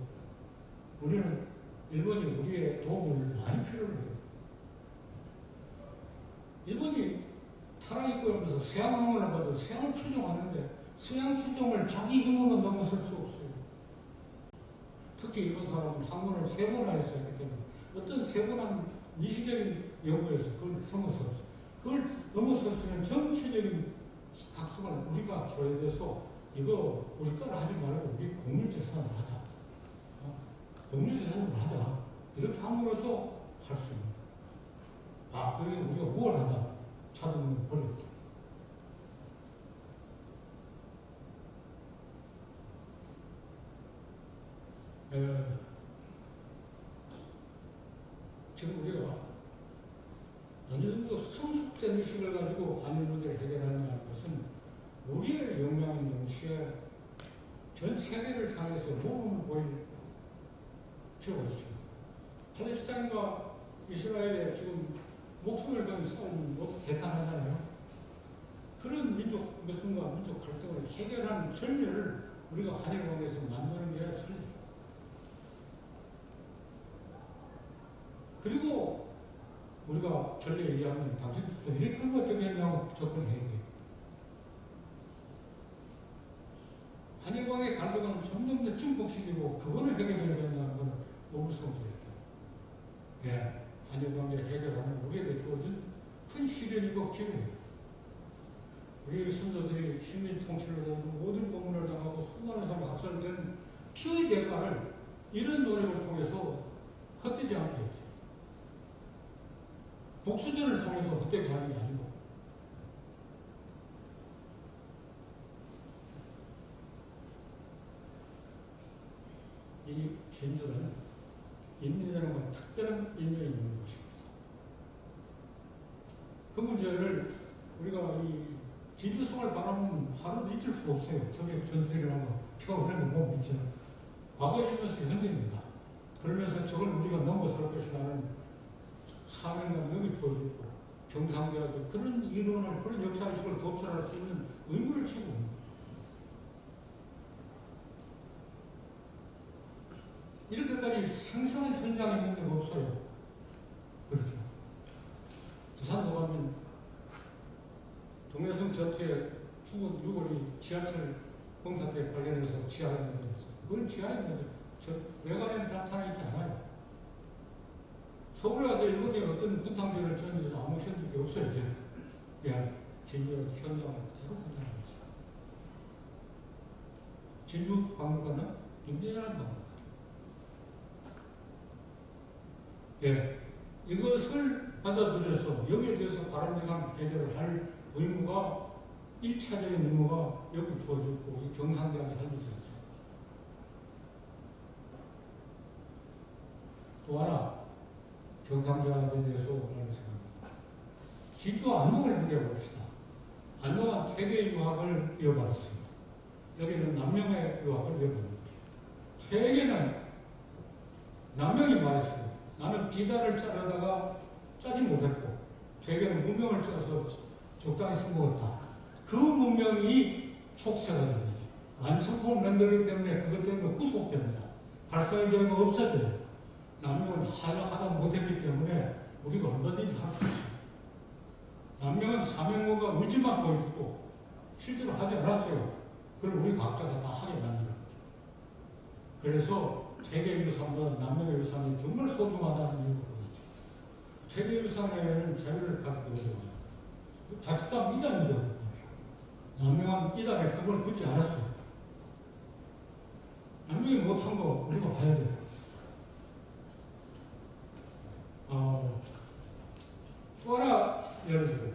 Speaker 2: 우리는 일본이 우리의 도움을 많이 필요로 해요. 일본이 타라이코 하면서 서양항을 봐도 서양을 추종하는데 서양 추종을 자기 힘으로 넘어설 수 없어요. 특히 일본 사람은 항문을 3번 했어야 하기 때문에 어떤 3번한 미시적인 연구에서 그걸 넘어설 수 없어요. 그걸 넘어설 수 있는 전체적인 각성을 우리가 줘야 돼서 이거 우리 따라 하지 말고 우리 공유재산을 하자. 공유재산을 하자. 이렇게 함으로써 할 수 있는 거예요. 그래서 우리가 뭘 하자. 차등을 버렸다. 지금 우리가 어느 정도 성숙된 의식을 가지고 한일 문제를 해결하느냐는 것은 우리의 역량인 동시에 전 세계를 향해서 모범을 보일 필요가 있습니다. 팔레스타인과 이스라엘에 지금 목숨을 건 싸움은 모두 개탄하잖아요. 그런 민족, 무슨과 민족 갈등을 해결하는 전례를 우리가 한일관계에서 만드는 게 설레요. 그리고 우리가 전례에 의하면 당신들도 이렇게 하면 어떻겠냐고 접근해야 돼요. 한일관계 갈등은 점점 더 증폭시키고 그거를 해결해야 된다는 건 어불성설이죠. 예, 한일관계 해결하는 우리에게 주어진 큰 시련이고 기회예요. 우리 선조들이 식민 통치를 하고 모든 고문을 당하고 수많은 사람이 학살된 피의 대가를 이런 노력을 통해서 헛되지 않게 해야 돼요. 복수전을 통해서 헛되게 하는 게 아니고 이 진주는 인민사람과 특별한 인연이 있는 것입니다. 그 문제를 우리가 이 진주성을 바라보면 하루 잊을 수가 없어요. 저게 전쟁을 하면 피가 흐르는 못 믿죠. 과거이면서 현재입니다. 그러면서 저걸 우리가 넘어설 것이라는 사명감이 주어지고 정상대학의 그런 이론을, 그런 역사의식을 도출할 수 있는 의무를 지고 있는 거예요. 이렇게까지 생생한 현장이 있는 데가 없어요. 그렇죠. 부산도 가면 동해성 전투에 죽은 유골이 지하철 공사 때 관련해서 지하에 넣어졌어요. 그건 지하에 넣어졌어요. 외관에는 나타나 있지 않아요. 서울에 가서 일본이 어떤 부탕전을 지었는지도 아무 현적이 없어요. 이제 진주 현장을 그대로 보존하고 있어요. 진주 박물관은 굉장한 박물관. 이것을 받아들여서 여기에 대해서 바람직한 해결을 할 의무가 1차적인 임무가 여기 주어졌고 이 경상대학이 할 일이었어요. 또 하나 경상대학에 대해서 말씀합니다. 지주와 안동을 비교해봅시다. 안동은 퇴계 유학을 이어받았습니다. 여기는 남명의 유학을 이어받는 거죠. 퇴계는 남명이 말했어요. 나는 비단을 자르다가 짜지 못했고 퇴계는 무명을 짜서 적당히 써먹었다. 그 문명이 촉새가 됩니다. 완성품을 만들기 때문에 그것 때문에 구속됩니다. 발상의 자유가 없어져요. 남명은 한락하다 못했기 때문에 우리가 얼마든지 할 수 있어요. 남명은 사명과 의지만 보여주고 실제로 하지 않았어요. 그걸 우리 각자가 다 하게 만드는 거죠. 그래서 퇴계유산보다 남명의 유산이 정말 소중하다는 이유로 그러죠. 퇴계유산에는 자유를 가지고 어려워요. 자칫하면 이단이 되거든요. 남명은 이단에 그걸 긋지 않았어요. 남명이 못한 거 우리가 봐야 돼요. 또 하나 예를 들어요.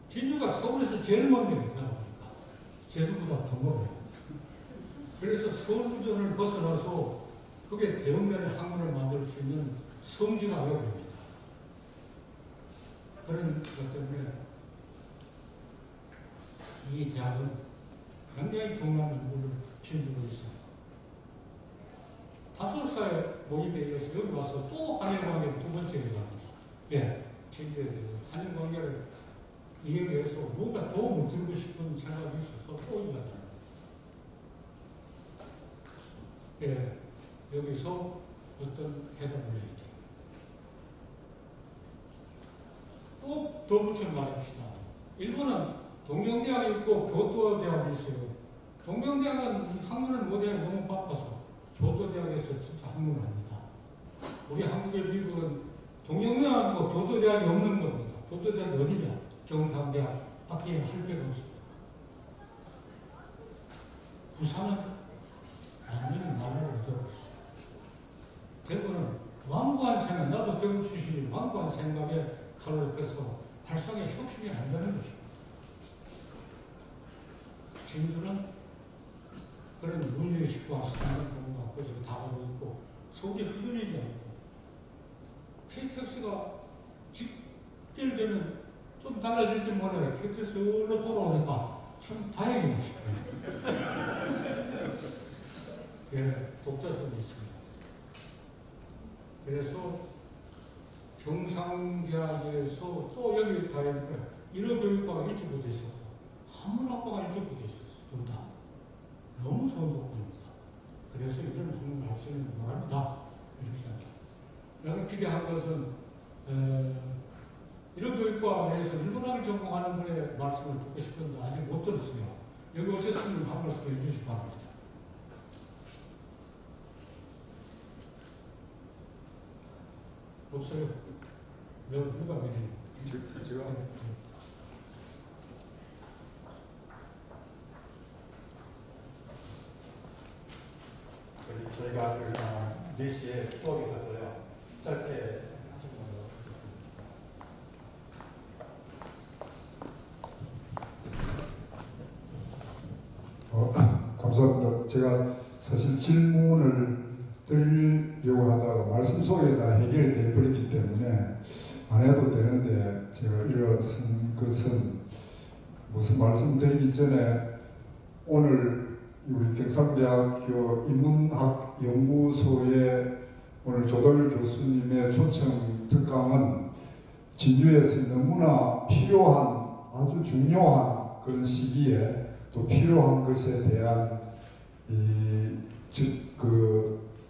Speaker 2: 진주가 서울에서 제일 먼 데가 있다고 하니까 제주보다 더 멀어요. 그래서 서울부전을 벗어나서 그게 대형면의 항구를 만들 수 있는 성지가 어렵습니다. 그런 것 때문에 이 대학은 굉장히 중요한 임무를 지니고 있어요. 다솔사의 모임에 이어서 여기 와서 또 한일관계 두 번째 얘기합니다. 예, 진주에서 한일관계를 이야기해서 뭔가 도움을 드리고 싶은 생각이 있어서 또 이야기합니다. 예, 여기서 어떤 해답을 내야 돼요. 또 덧붙여 말합시다. 일본은 동명대학이 있고 교토대학이 있어요. 동명대학은 학문을 못해요. 너무 바빠서. 교토대학에서 진짜 학문을 합니다. 우리 한국의 미국은 동명대학하고 교토대학이 없는 겁니다. 교토대학이 어디냐? 경상대학 밖에 할 데가 없습니다. 부산은 완전히 나라를 얻어버렸어요. 대구는 완고한 생각, 나도 대구 출신이 완고한 생각에 칼을 빼서 발상의 혁신이 안 되는 것입니다. 진주는 그런 문제의식과 수단을 보고 그것을 다 하고 있고 서울에 휘둘리지 않고 KTX가 직결되면 좀 달라질지 몰라요. KTX로 돌아오니까 참 다행이네 싶어요. 예, 독자성이 있습니다. 그래서 경상대학에서 또 여기 다니까 일어교육과가 일찍 붙어 있었고 한문학과가 일찍 붙어 있었어요. 둘 다. 너무 좋은 조건입니다. 그래서 이런 학문을 할 수 있는 거랍니다. 이렇게 생각합니다. 내가 기대한 것은 일어교육과에서 일본어를 전공하는 분의 말씀을 듣고 싶은데 아직 못 들었어요. 여기 오셨으면 한 말씀 해주시기 바랍니다. 없어요. 누가 미래요?
Speaker 1: 제가 저희가 4시에 수업이 있어서요. 짧게 하시는 걸로 하겠습니다.
Speaker 8: 감사합니다. 제가 사실 질문을 드리려고 하다가 말씀 속에 다 해결이 되어버렸기 때문에 안 해도 되는데 제가 일어선 것은 무슨 말씀드리기 전에 오늘 우리 경상대학교 인문학 연구소의 오늘 조도일 교수님의 초청 특강은 진주에서 너무나 필요한 아주 중요한 그런 시기에 또 필요한 것에 대한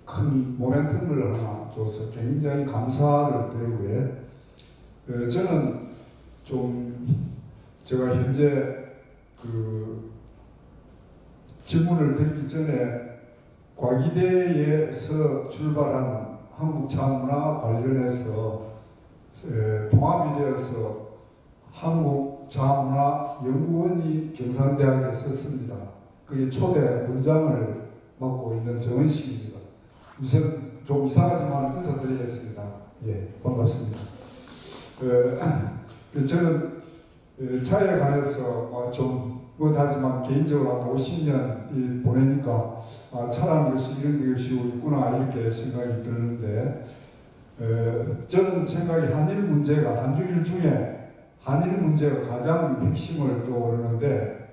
Speaker 8: 큰 모멘텀을 하나 줘서 굉장히 감사를 드리고요. 저는 좀 제가 현재 질문을 드리기 전에 과기대에서 출발한 한국차문화 관련해서 통합이 되어서 한국차문화연구원이 경상대학에 썼습니다. 그게 초대 원장을 맡고 있는 정은식입니다. 우선 좀 이상하지만 인사드리겠습니다. 예, 반갑습니다. 저는 차에 관해서 좀 못하지만 개인적으로 한 50년 보내니까 차라는 것이 이런 것이 있구나 이렇게 생각이 드는데 저는 생각이 한일 문제가 한중일 중에 한일 문제가 가장 핵심을 떠오르는데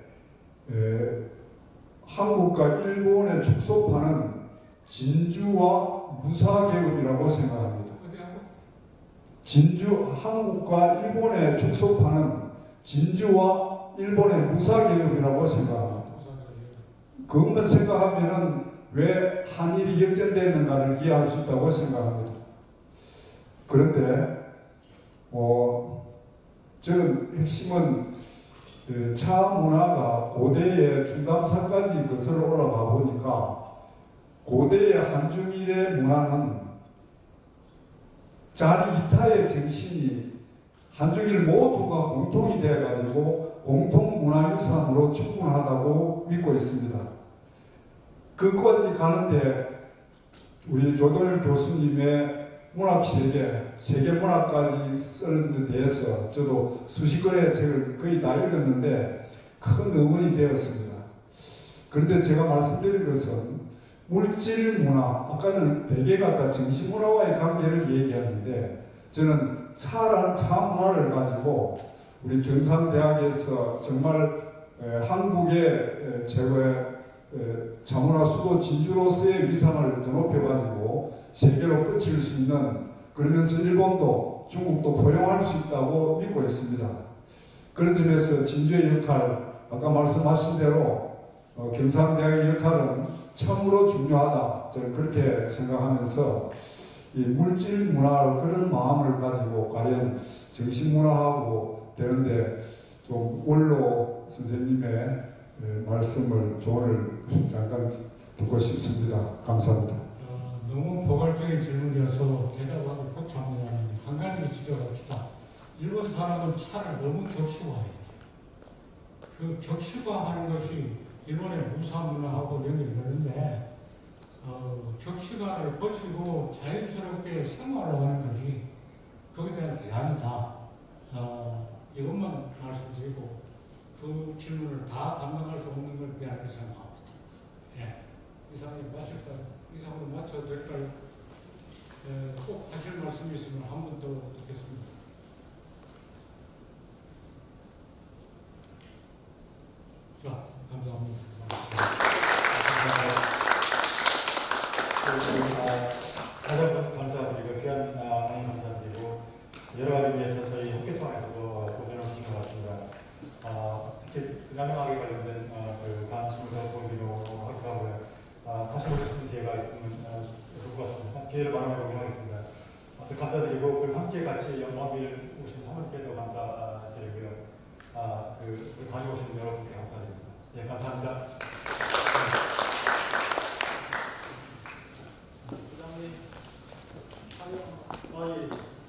Speaker 8: 한국과 일본의 축소판은 진주와 무사개업이라고 생각합니다. 한국과 일본의 축소판은 진주와 일본의 무사개업이라고 생각합니다. 그것만 생각하면은 왜 한일이 역전됐는가를 이해할 수 있다고 생각합니다. 그런데 저는 핵심은 차 문화가 고대의 중담사까지 거슬러 올라가 보니까 고대의 한중일의 문화는 자리이타의 정신이 한중일 모두가 공통이 되어가지고 공통문화유산으로 충분하다고 믿고 있습니다. 그까지 가는데 우리 조동일 교수님의 문학세계, 세계문학까지 쓰는 데 대해서 저도 수십 권의 책을 거의 다 읽었는데 큰 의문이 되었습니다. 그런데 제가 말씀드린 것은 물질문화, 아까는 베개 같다 정신문화와의 관계를 얘기하는데 저는 차 문화를 가지고 우리 경상대학에서 정말 한국의 최고의 차문화 수도 진주로서의 위상을 더 높여가지고 세계로 뻗칠 수 있는, 그러면서 일본도 중국도 포용할 수 있다고 믿고 있습니다. 그런 점에서 진주의 역할, 아까 말씀하신 대로 경상대학의 역할은 참으로 중요하다, 저는 그렇게 생각하면서 이 물질 문화 그런 마음을 가지고 과연 정신문화하고 되는데 좀 원로 선생님의 말씀을 조언을 잠깐 듣고 싶습니다. 감사합니다.
Speaker 2: 너무 포괄적인 질문이어서 대답하기 복잡합니다. 한 가지 지적합시다. 일본 사람은 차를 너무 적시화해요. 그 적시화하는 것이 일본의 무사문화하고 연결되는데 적시가를 거치고 자연스럽게 생활을 하는 것이 거기에 대한 대안이다. 이것만 말씀드리고 그 질문을 다 감당할 수 없는 걸 미안하게 생각합니다. 예. 이상이 맞을까요? 이상으로 맞춰도 될까요? 꼭 하실 말씀이 있으면 한 번 더 듣겠습니다. 자, 감사합니다.
Speaker 1: 가장 감사드리고 귀한 강의 감사드리고 여러 가지 위해서 저희 학교청에서도 도전을 주신 것 같습니다. 특히 분양명하게 관련된 그 관심을 더 보이기로 하고요. 다시 보실 수 있는 기회가 있으면 좋을 것 같습니다. 기회를 마련해 보도록 하겠습니다. 감사드리고 함께 같이 영광길 오신 사모님께도 감사드리고요. 가져오신 여러분께 감사드립니다. 예, 감사합니다. 부장님, 예.